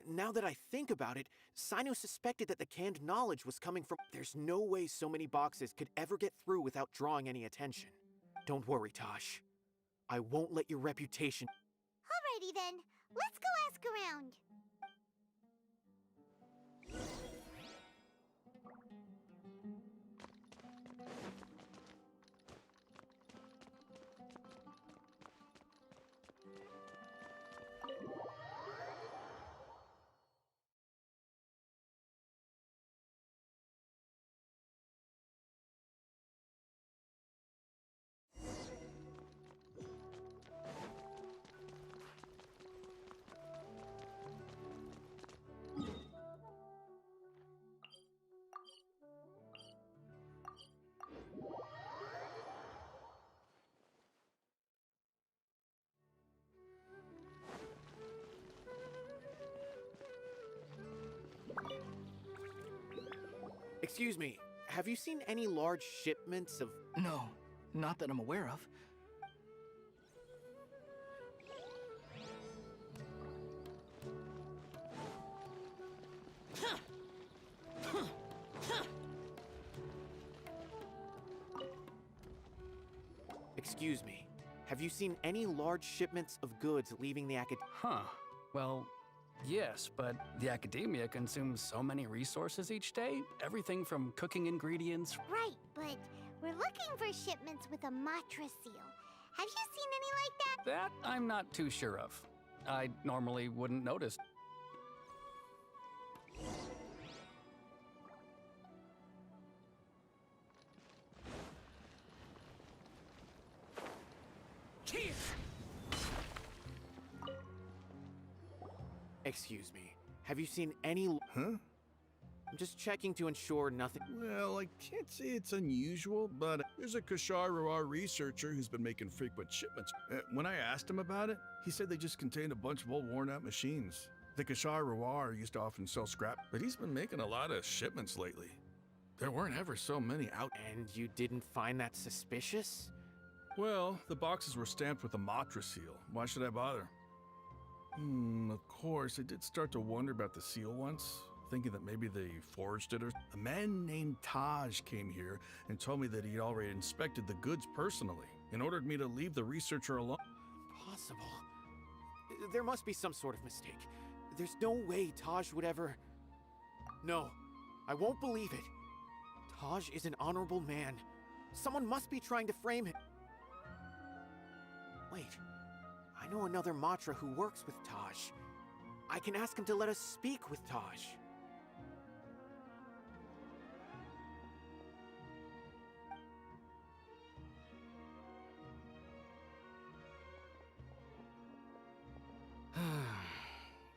now that I think about it, Sino suspected that the canned knowledge was coming from... There's no way so many boxes could ever get through without drawing any attention. Don't worry, Taj. I won't let your reputation...
Alrighty then, let's go ask around.
Excuse me, have you seen any large shipments of...
No, not that I'm aware of.
Excuse me, have you seen any large shipments of goods leaving the acad...
Huh. Well, yes, but the academia consumes so many resources each day. Everything from cooking ingredients...
Right, but we're looking for shipments with a Matra seal. Have you seen any like that?
That I'm not too sure of. I normally wouldn't notice.
Excuse me, have you seen any...
Huh?
I'm just checking to ensure nothing...
Well, I can't say it's unusual, but there's a Kashar researcher who's been making frequent shipments. When I asked him about it, he said they just contained a bunch of old worn-out machines. The Kashar used to often sell scrap, but he's been making a lot of shipments lately. There weren't ever so many out...
And you didn't find that suspicious?
Well, the boxes were stamped with a Matra seal. Why should I bother? Of course, I did start to wonder about the seal once, thinking that maybe they forged it or... A man named Taj came here and told me that he'd already inspected the goods personally and ordered me to leave the researcher alone.
Possible. There must be some sort of mistake. There's no way Taj would ever... No, I won't believe it. Taj is an honorable man. Someone must be trying to frame him. Wait, I know another Matra who works with Taj. I can ask him to let us speak with Taj.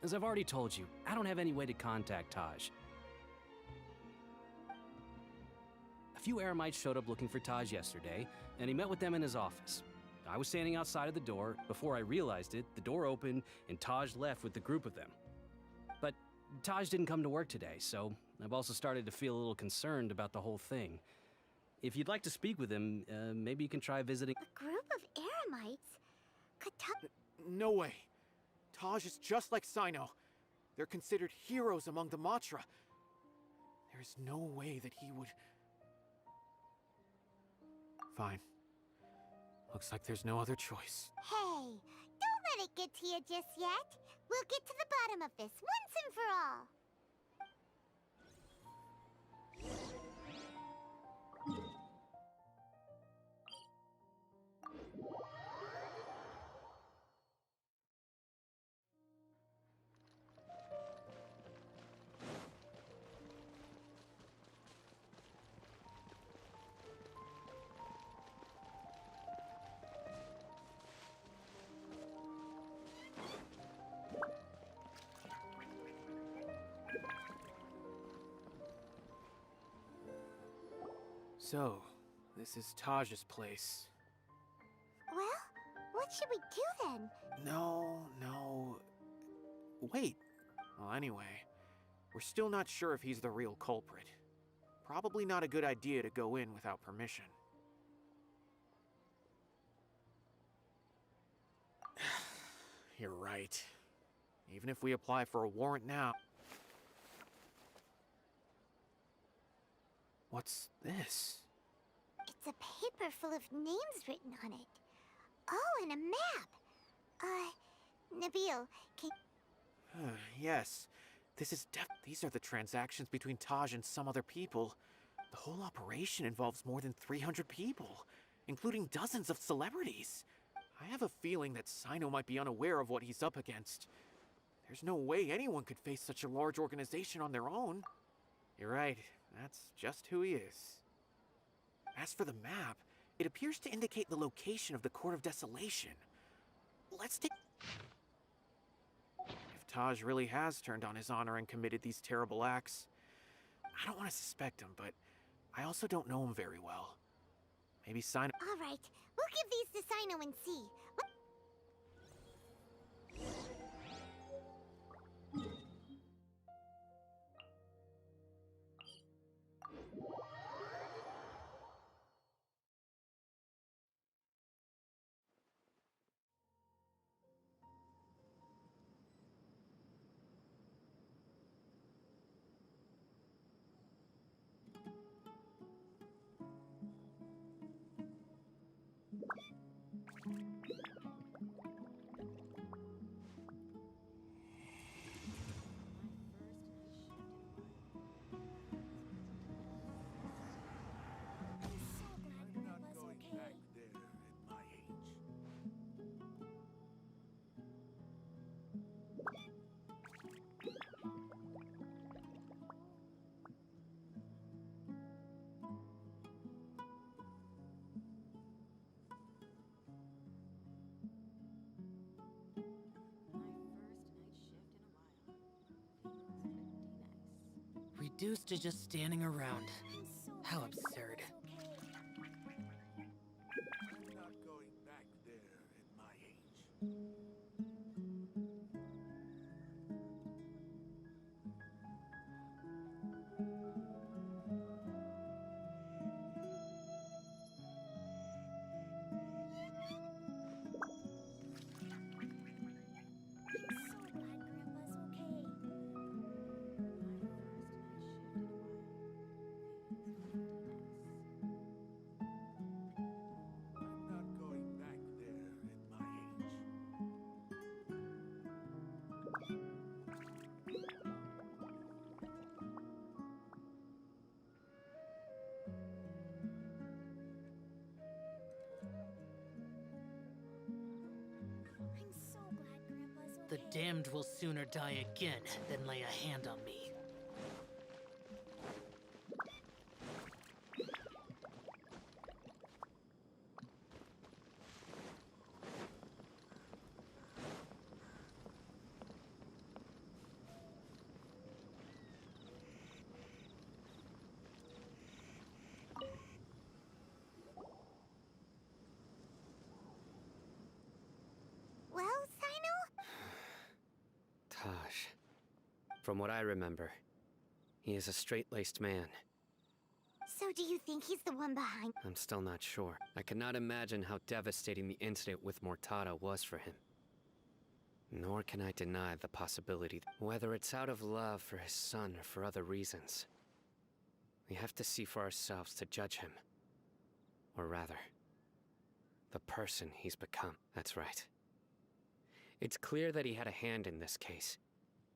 As I've already told you, I don't have any way to contact Taj. A few Eremites showed up looking for Taj yesterday, and he met with them in his office. I was standing outside of the door. Before I realized it, the door opened, and Taj left with the group of them. But Taj didn't come to work today, so I've also started to feel a little concerned about the whole thing. If you'd like to speak with him, maybe you can try visiting.
A group of Eremites? Could
No way. Taj is just like Sino. They're considered heroes among the Matra. There is no way that he would... Fine. Looks like there's no other choice.
Hey, don't let it get to you just yet. We'll get to the bottom of this once and for all.
So, this is Taj's place.
Well, what should we do then?
No. Wait. Well, anyway, we're still not sure if he's the real culprit. Probably not a good idea to go in without permission. You're right. Even if we apply for a warrant now... What's this?
It's a paper full of names written on it. Oh, and a map. Nabil, can...
Yes. These are the transactions between Taj and some other people. The whole operation involves more than 300 people, including dozens of celebrities. I have a feeling that Sino might be unaware of what he's up against. There's no way anyone could face such a large organization on their own. You're right. That's just who he is. As for the map, it appears to indicate the location of the Court of Desolation. Let's take... If Taj really has turned on his honor and committed these terrible acts, I don't want to suspect him, but I also don't know him very well. Maybe Sino...
All right, we'll give these to Sino and see.
Reduced to just standing around. How absurd.
I'm not going back there at my age. I'm not going back there at my age.
I'm so glad Grandpa's okay.
The damned will sooner die again than lay a hand on me.
Well, Sino?
Taj. From what I remember, He is a straight-laced man.
So do you think he's the one behind?
I'm still not sure. I cannot imagine how devastating the incident with Mortada was for him. Nor can I deny the possibility that whether it's out of love for his son or for other reasons, we have to see for ourselves to judge him. Or rather, the person he's become. That's right. It's clear that he had a hand in this case,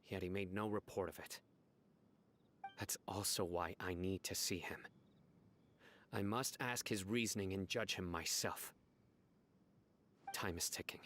yet he made no report of it. That's also why I need to see him. I must ask his reasoning and judge him myself. Time is ticking.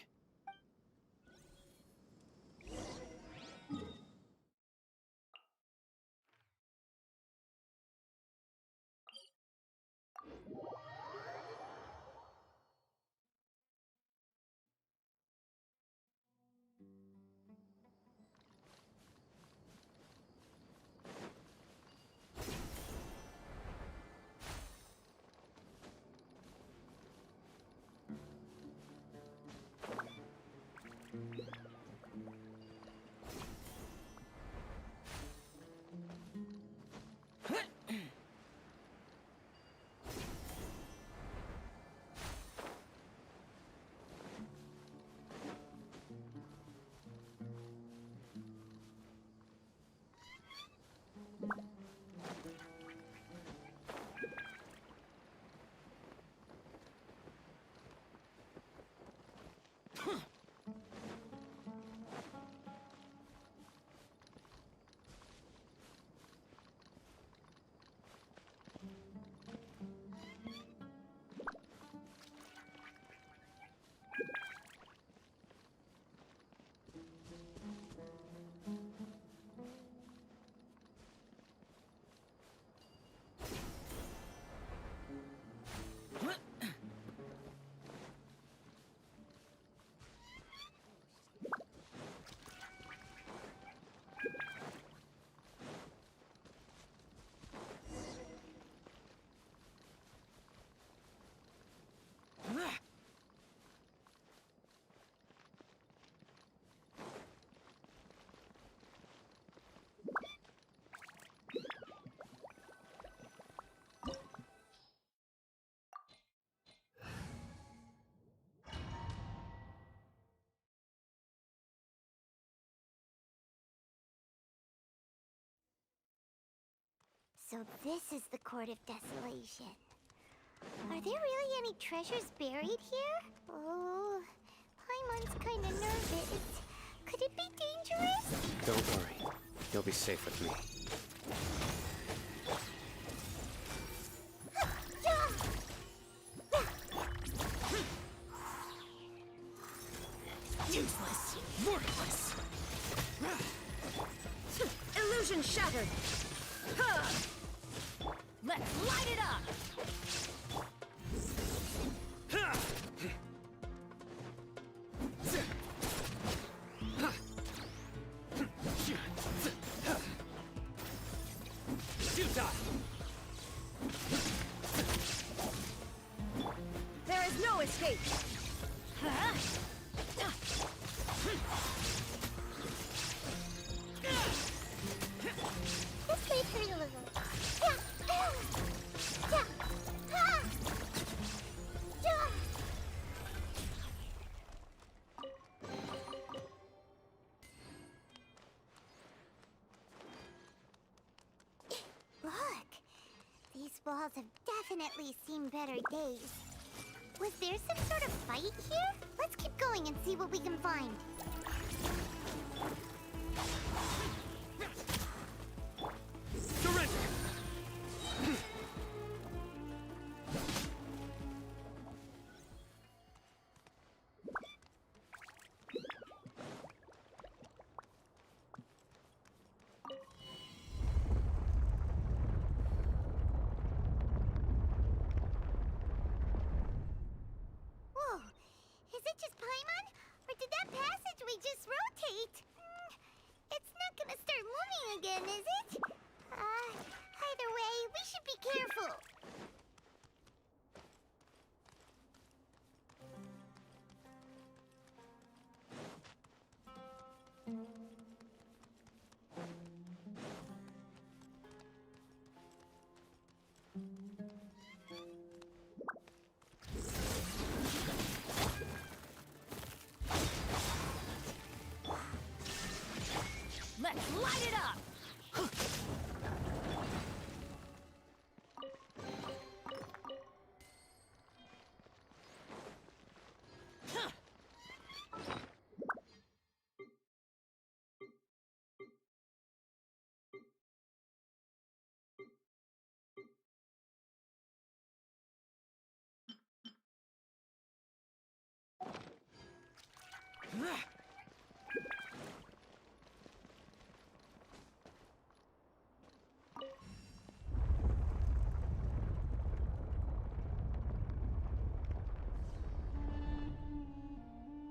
So this is the Court of Desolation. Are there really any treasures buried here? Oh, Paimon's kinda nervous. Could it be dangerous?
Don't worry. You'll be safe with me.
Useless! Worthless! Illusion shattered! Let's light it up! There is no escape!
This may hurt a little. Look, these walls have definitely seen better days. Was there some sort of fight here? Let's keep going and see what we can find.
Surrender!
Whoa, is it just Paimon? Or did that passageway just rotate? It's not gonna start moving again, is it? Either way, we should be careful.
light it up!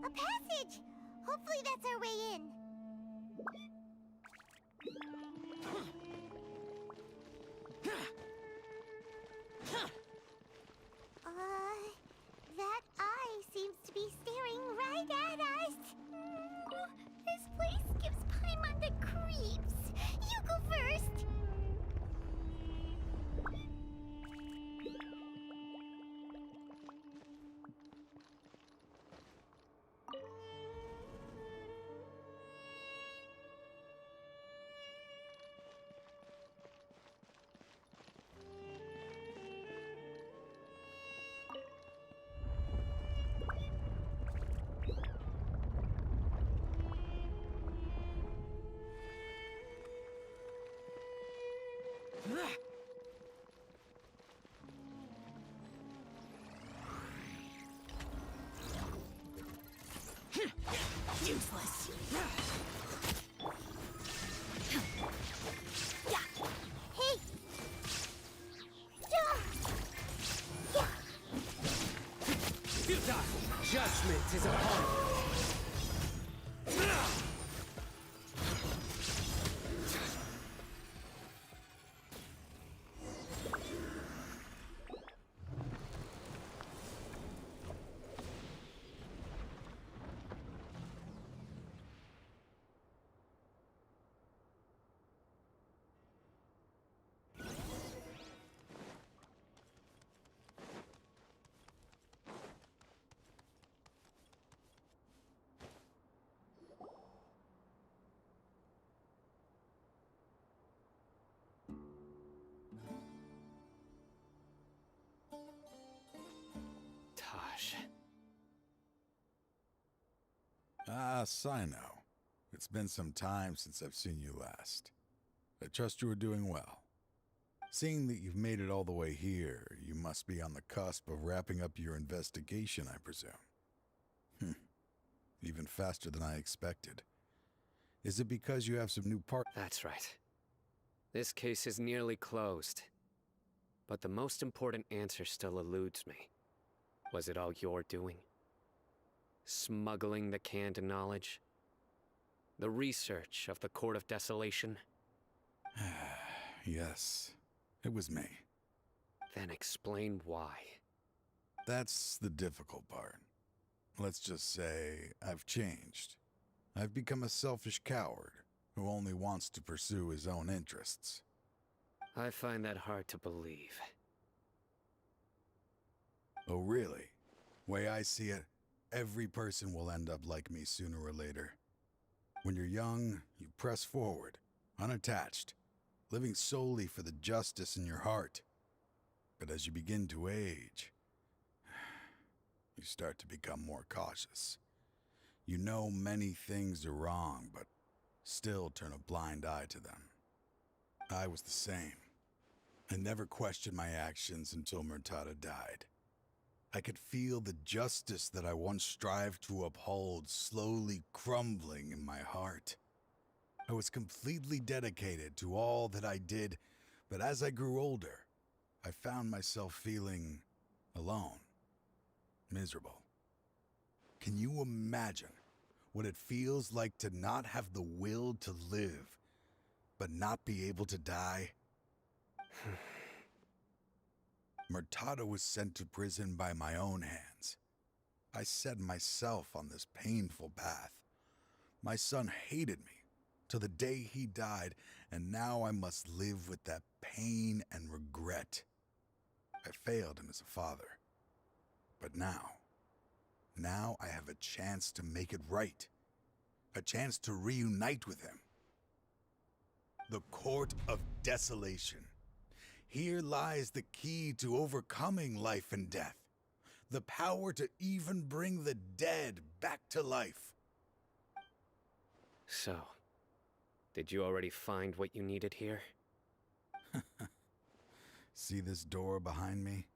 A passage! Hopefully that's our way in. That eye seems to be staring right at us. This place gives Paimon the creeps. You go first.
Useless.
Hey!
Futile! Judgment is upon you! Taj.
Ah, Sino. It's been some time since I've seen you last. I trust you are doing well. Seeing that you've made it all the way here, you must be on the cusp of wrapping up your investigation, I presume. Even faster than I expected. Is it because you have some new
That's right. This case is nearly closed. But the most important answer still eludes me. Was it all your doing? Smuggling the canned knowledge? The research of the Court of Desolation?
Yes, it was me.
Then explain why.
That's the difficult part. Let's just say I've changed. I've become a selfish coward who only wants to pursue his own interests.
I find that hard to believe.
Oh, really? Way I see it, every person will end up like me sooner or later. When you're young, you press forward, unattached, living solely for the justice in your heart. But as you begin to age, you start to become more cautious. You know many things are wrong, but still turn a blind eye to them. I was the same. I never questioned my actions until Murtada died. I could feel the justice that I once strived to uphold slowly crumbling in my heart. I was completely dedicated to all that I did, but as I grew older, I found myself feeling alone, miserable. Can you imagine what it feels like to not have the will to live, but not be able to die? Murtada was sent to prison by my own hands. I set myself on this painful path. My son hated me to the day he died, and now I must live with that pain and regret. I failed him as a father. But now I have a chance to make it right. A chance to reunite with him. The Court of Desolation. Here lies the key to overcoming life and death. The power to even bring the dead back to life.
So, did you already find what you needed here?
See this door behind me?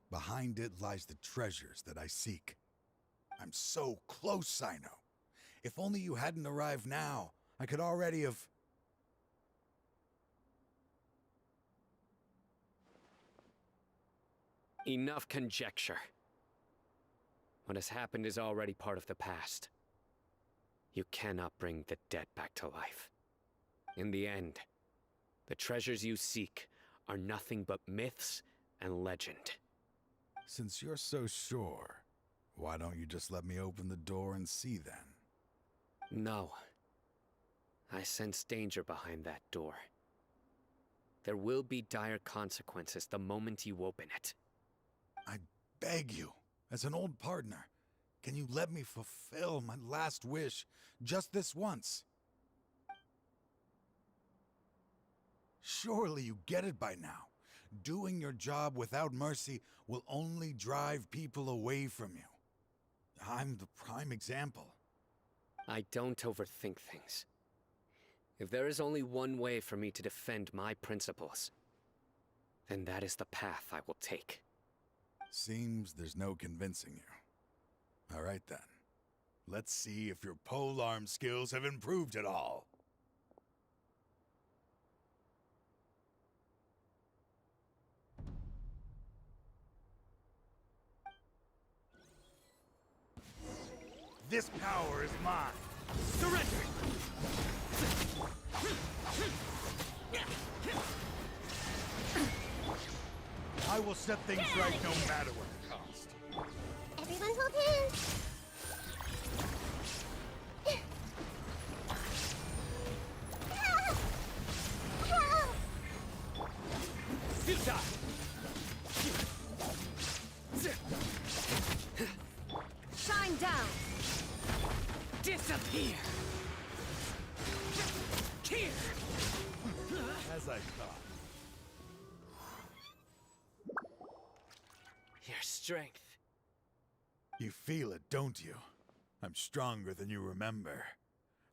Behind it lies the treasures that I seek. I'm so close, Sino. If only you hadn't arrived now, I could already have...
Enough conjecture. What has happened is already part of the past. You cannot bring the dead back to life. In the end, the treasures you seek are nothing but myths and legend.
Since you're so sure, why don't you just let me open the door and see then?
No. I sense danger behind that door. There will be dire consequences the moment you open it.
I beg you, as an old partner, can you let me fulfill my last wish just this once? Surely you get it by now. Doing your job without mercy will only drive people away from you. I'm the prime example.
I don't overthink things. If there is only one way for me to defend my principles, then that is the path I will take.
Seems there's no convincing you. All right then. Let's see if your polearm skills have improved at all. This power is mine.
Surrender!
I will set things right no matter what the cost.
Everyone hold hands.
Futile!
Shine down!
Disappear! Here!
As I thought.
Your strength.
You feel it, don't you? I'm stronger than you remember.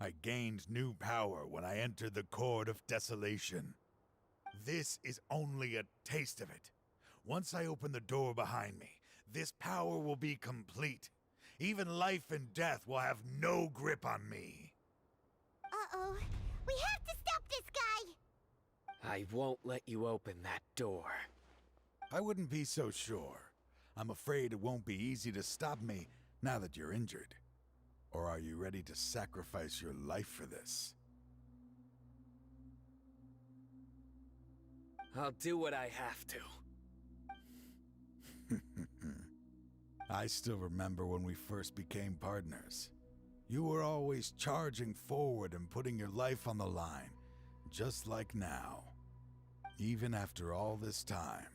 I gained new power when I entered the Court of Desolation. This is only a taste of it. Once I open the door behind me, this power will be complete. Even life and death will have no grip on me.
Uh-oh. We have to stop this guy!
I won't let you open that door.
I wouldn't be so sure. I'm afraid it won't be easy to stop me now that you're injured. Or are you ready to sacrifice your life for this?
I'll do what I have to.
I still remember when we first became partners. You were always charging forward and putting your life on the line, just like now. Even after all this time,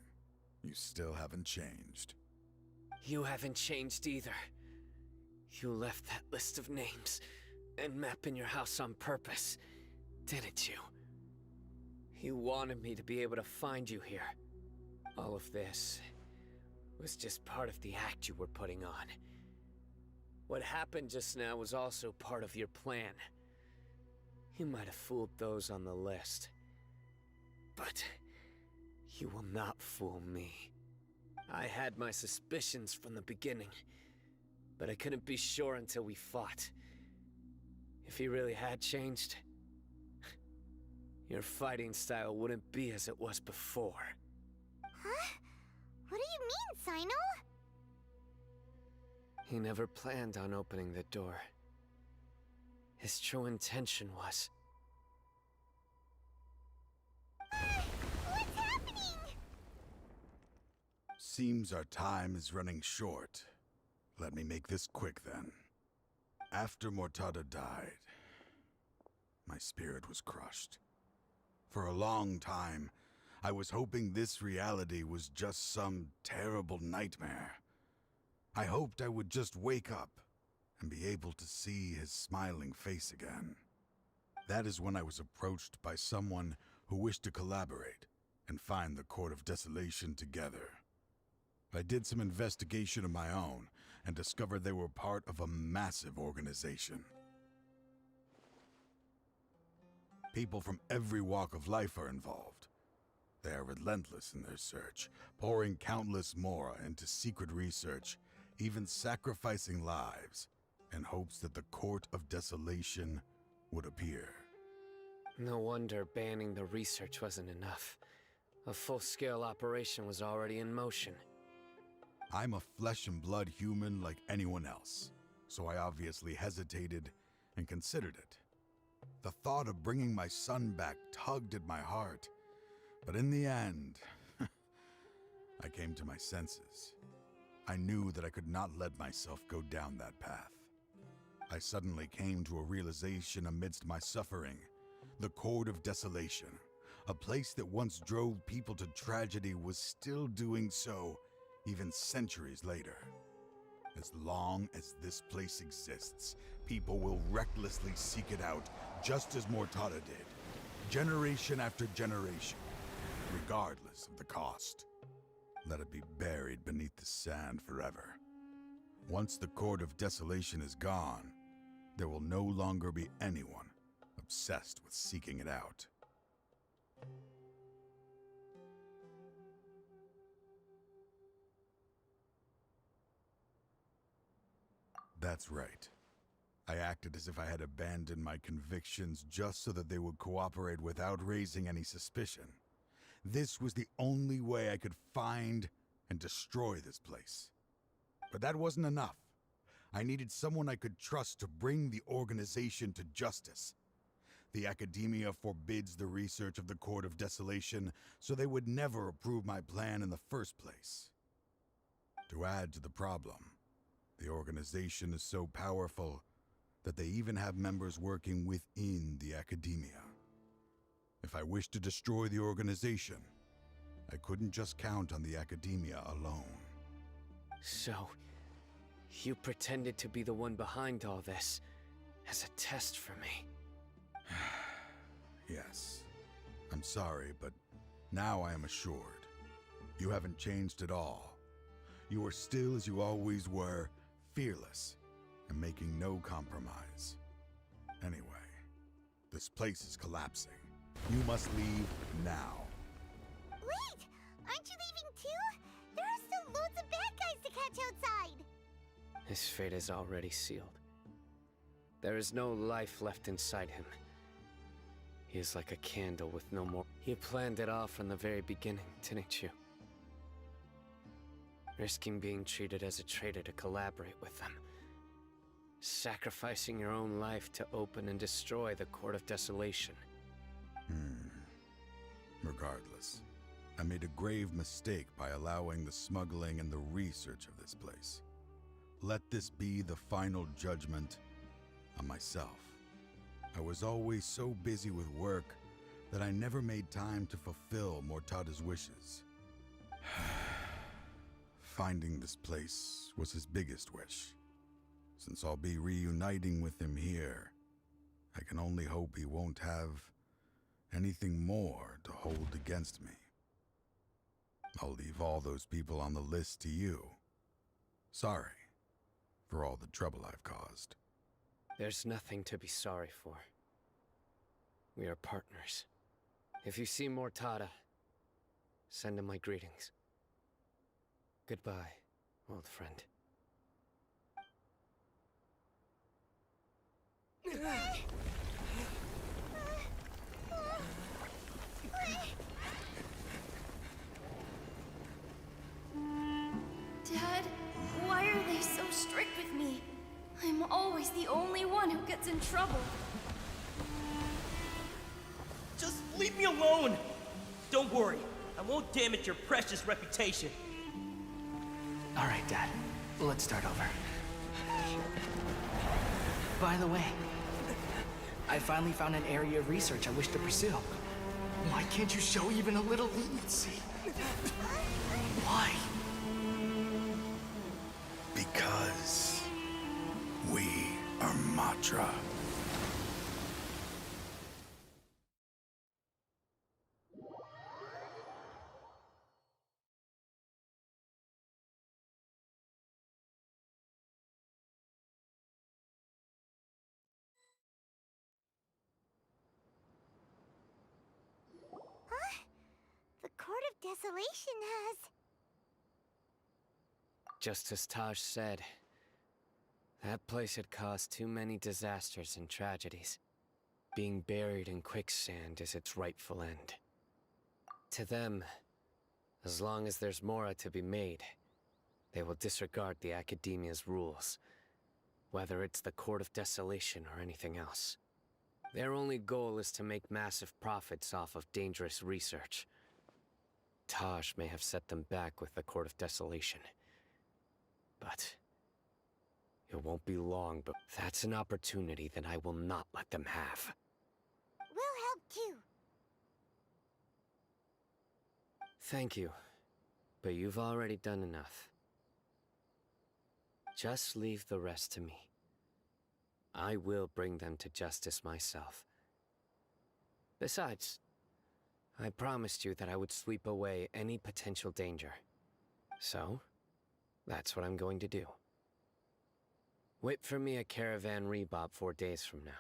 you still haven't changed.
You haven't changed either. You left that list of names and map in your house on purpose, didn't you? You wanted me to be able to find you here. All of this was just part of the act you were putting on. What happened just now was also part of your plan. You might have fooled those on the list, but you will not fool me. I had my suspicions from the beginning, but I couldn't be sure until we fought. If he really had changed, your fighting style wouldn't be as it was before.
Huh? What do you mean, Sino?
He never planned on opening the door. His true intention was...
What's happening?
Seems our time is running short. Let me make this quick then. After Mortada died, my spirit was crushed. For a long time, I was hoping this reality was just some terrible nightmare. I hoped I would just wake up and be able to see his smiling face again. That is when I was approached by someone who wished to collaborate and find the Court of Desolation together. I did some investigation of my own and discovered they were part of a massive organization. People from every walk of life are involved. They are relentless in their search, pouring countless mora into secret research, even sacrificing lives in hopes that the Court of Desolation would appear.
No wonder banning the research wasn't enough. A full-scale operation was already in motion.
I'm a flesh and blood human like anyone else, so I obviously hesitated and considered it. The thought of bringing my son back tugged at my heart, but in the end, I came to my senses. I knew that I could not let myself go down that path. I suddenly came to a realization amidst my suffering. The Court of Desolation, a place that once drove people to tragedy, was still doing so even centuries later. As long as this place exists, people will recklessly seek it out, just as Mortada did, generation after generation, regardless of the cost. Let it be buried beneath the sand forever. Once the Court of Desolation is gone, there will no longer be anyone obsessed with seeking it out. That's right. I acted as if I had abandoned my convictions just so that they would cooperate without raising any suspicion. This was the only way I could find and destroy this place. But that wasn't enough. I needed someone I could trust to bring the organization to justice. The Academia forbids the research of the Court of Desolation, so they would never approve my plan in the first place. To add to the problem, the organization is so powerful that they even have members working within the Academia. If I wished to destroy the organization, I couldn't just count on the Academia alone.
So, you pretended to be the one behind all this, as a test for me.
Yes. I'm sorry, but now I am assured. You haven't changed at all. You are still as you always were, fearless, and making no compromise. Anyway, this place is collapsing. You must leave now.
Wait! Aren't you leaving too? There are still loads of bad guys to catch outside!
His fate is already sealed. There is no life left inside him. He is like a candle with no more. You planned it all from the very beginning, didn't you? Risking being treated as a traitor to collaborate with them. Sacrificing your own life to open and destroy the Court of Desolation.
Regardless, I made a grave mistake by allowing the smuggling and the research of this place. Let this be the final judgment on myself. I was always so busy with work that I never made time to fulfill Mortada's wishes. Finding this place was his biggest wish. Since I'll be reuniting with him here, I can only hope he won't have anything more to hold against me. I'll leave all those people on the list to you. Sorry for all the trouble I've caused.
There's nothing to be sorry for. We are partners. If you see Mortada, send him my greetings. Goodbye, old friend.
Dad, why are they so strict with me? I'm always the only one who gets in trouble.
Just leave me alone! Don't worry, I won't damage your precious reputation.
All right, Dad. Let's start over. By the way, I finally found an area of research I wish to pursue. Why can't you show even a little leniency? Why?
Because we are Matra.
of Desolation has...
Just as Taj said, that place had caused too many disasters and tragedies. Being buried in quicksand is its rightful end. To them, as long as there's Mora to be made, they will disregard the Academia's rules, whether it's the Court of Desolation or anything else. Their only goal is to make massive profits off of dangerous research. Taj may have set them back with the Court of Desolation. But it won't be long, but that's an opportunity that I will not let them have.
We'll help too.
Thank you, but you've already done enough. Just leave the rest to me. I will bring them to justice myself. Besides, I promised you that I would sweep away any potential danger. So, that's what I'm going to do. Wait for me at Caravan Rebob 4 days from now.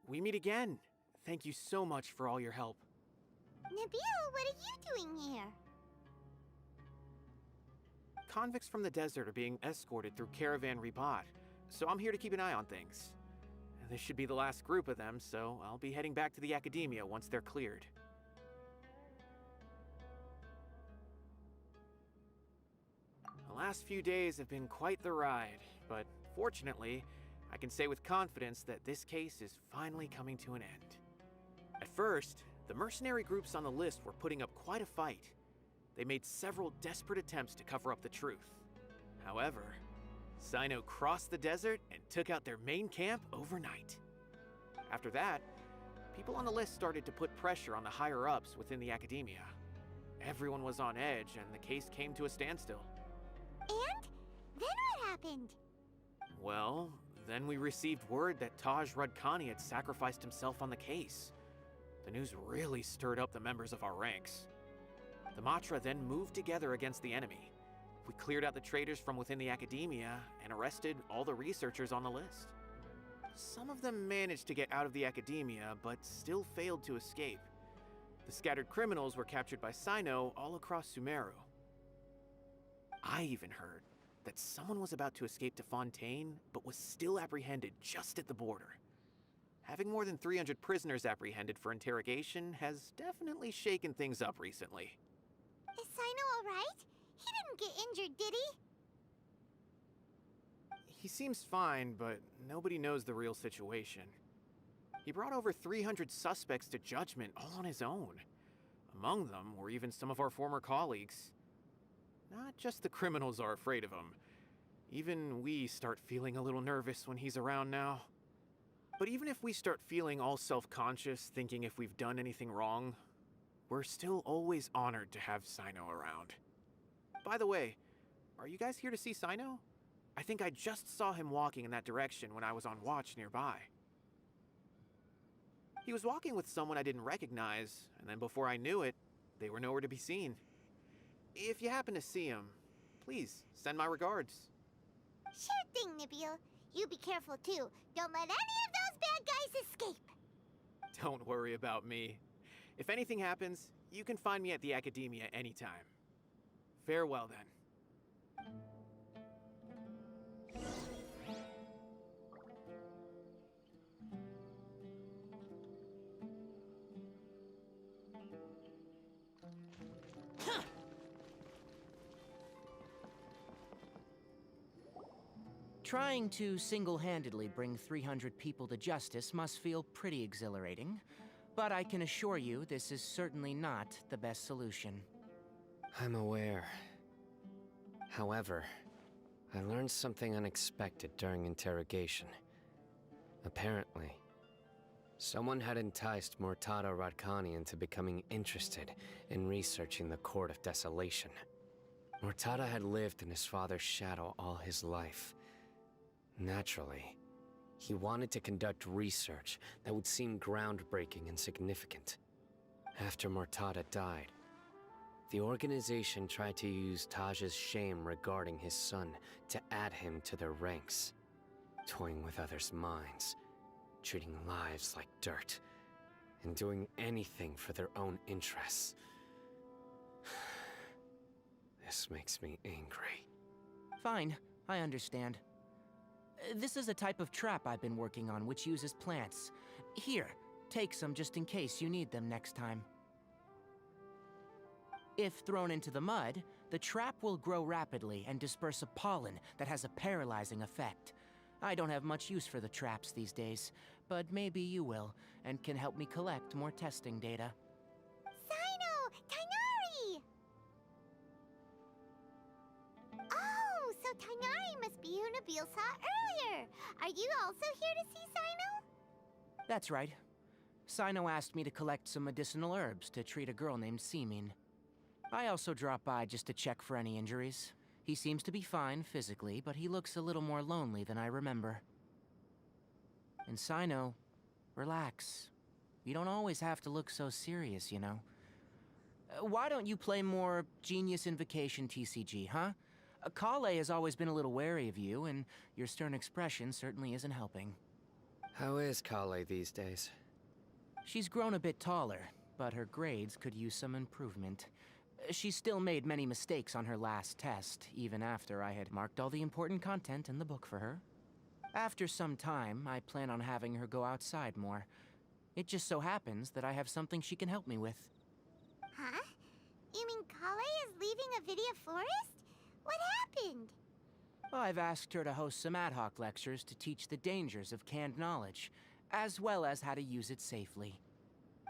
We meet again. Thank you so much for all your help.
Nabil, what are you doing here?
Convicts from the desert are being escorted through Caravan Ribat, so I'm here to keep an eye on things. This should be the last group of them, so I'll be heading back to the Academia once they're cleared. The last few days have been quite the ride, but fortunately, I can say with confidence that this case is finally coming to an end. At first, the mercenary groups on the list were putting up quite a fight. They made several desperate attempts to cover up the truth. However, Cyno crossed the desert and took out their main camp overnight. After that, people on the list started to put pressure on the higher-ups within the Academia. Everyone was on edge and the case came to a standstill.
And? Then what happened?
Well, then we received word that Taj Rudkani had sacrificed himself on the case. The news really stirred up the members of our ranks. The Matra then moved together against the enemy. We cleared out the traitors from within the Academia and arrested all the researchers on the list. Some of them managed to get out of the Academia, but still failed to escape. The scattered criminals were captured by Cyno all across Sumeru. I even heard that someone was about to escape to Fontaine, but was still apprehended just at the border. Having more than 300 prisoners apprehended for interrogation has definitely shaken things up recently.
Is Cyno alright? He didn't get injured, did he?
He seems fine, but nobody knows the real situation. He brought over 300 suspects to judgment all on his own. Among them were even some of our former colleagues. Not just the criminals are afraid of him. Even we start feeling a little nervous when he's around now. But even if we start feeling all self-conscious, thinking if we've done anything wrong, we're still always honored to have Cyno around. By the way, are you guys here to see Cyno? I think I just saw him walking in that direction when I was on watch nearby. He was walking with someone I didn't recognize, and then before I knew it, they were nowhere to be seen. If you happen to see him, please send my regards.
Sure thing, Nabil. You be careful too. Don't let any of those bad guys escape.
Don't worry about me. If anything happens, you can find me at the Academia anytime. Farewell then.
Trying to single-handedly bring 300 people to justice must feel pretty exhilarating, but I can assure you this is certainly not the best solution.
I'm aware. However, I learned something unexpected during interrogation. Apparently, someone had enticed Mortada Radkani into becoming interested in researching the Court of Desolation. Mortada had lived in his father's shadow all his life. Naturally, he wanted to conduct research that would seem groundbreaking and significant. After Mortada died, the organization tried to use Taj's shame regarding his son to add him to their ranks, toying with others' minds, treating lives like dirt, and doing anything for their own interests. This makes me angry.
Fine, I understand. This is a type of trap I've been working on which uses plants. Here, take some just in case you need them next time. If thrown into the mud, the trap will grow rapidly and disperse a pollen that has a paralyzing effect. I don't have much use for the traps these days, but maybe you will, and can help me collect more testing data.
Sino! Tainari! Oh, so Tainari must be who Nabil saw earlier. Are you also here to see Sino?
That's right. Sino asked me to collect some medicinal herbs to treat a girl named Seemin. I also dropped by just to check for any injuries. He seems to be fine physically, but he looks a little more lonely than I remember. And Sino, relax. You don't always have to look so serious, you know. Why don't you play more Genius Invocation TCG, huh? Kale has always been a little wary of you, and your stern expression certainly isn't helping.
How is Kale these days?
She's grown a bit taller, but her grades could use some improvement. She still made many mistakes on her last test, even after I had marked all the important content in the book for her. After some time, I plan on having her go outside more. It just so happens that I have something she can help me with.
Huh? You mean Kale is leaving Avidia Forest? What happened?
I've asked her to host some ad hoc lectures to teach the dangers of canned knowledge, as well as how to use it safely.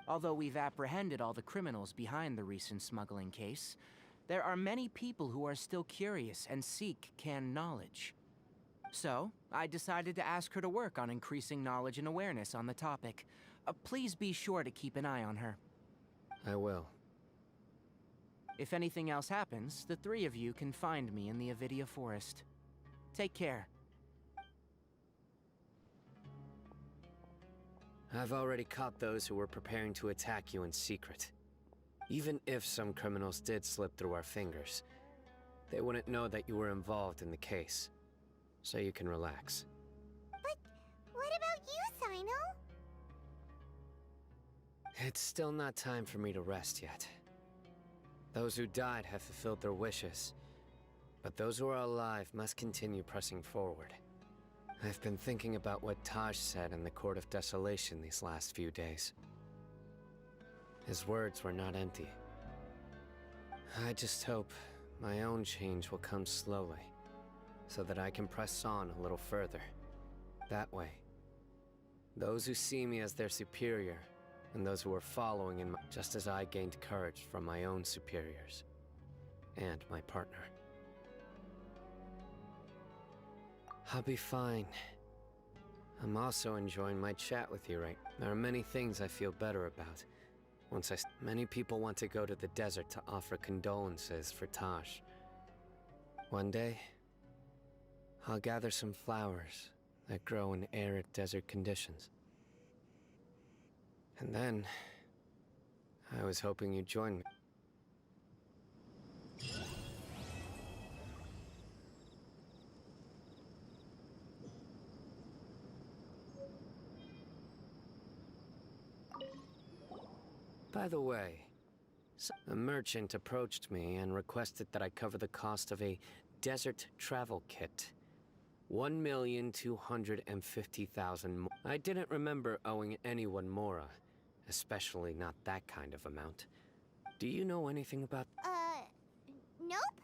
Although we've apprehended all the criminals behind the recent smuggling case, there are many people who are still curious and seek canned knowledge. So, I decided to ask her to work on increasing knowledge and awareness on the topic. Please be sure to keep an eye on her.
I will.
If anything else happens, the three of you can find me in the Avidia Forest. Take care.
I've already caught those who were preparing to attack you in secret. Even if some criminals did slip through our fingers, they wouldn't know that you were involved in the case. So you can relax.
But what about you, Sino?
It's still not time for me to rest yet. Those who died have fulfilled their wishes, but those who are alive must continue pressing forward. I've been thinking about what Taj said in the Court of Desolation these last few days. His words were not empty. I just hope my own change will come slowly, so that I can press on a little further. That way, those who see me as their superior, and those who are following in just as I gained courage from my own superiors, and my partner. I'll be fine. I'm also enjoying my chat with you right. There are many things I feel better about. Many people want to go to the desert to offer condolences for Taj. One day, I'll gather some flowers that grow in arid desert conditions. And then, I was hoping you'd join me. By the way, a merchant approached me and requested that I cover the cost of a desert travel kit. 1,250,000. I didn't remember owing anyone Mora, especially not that kind of amount. Do you know anything about?
Nope.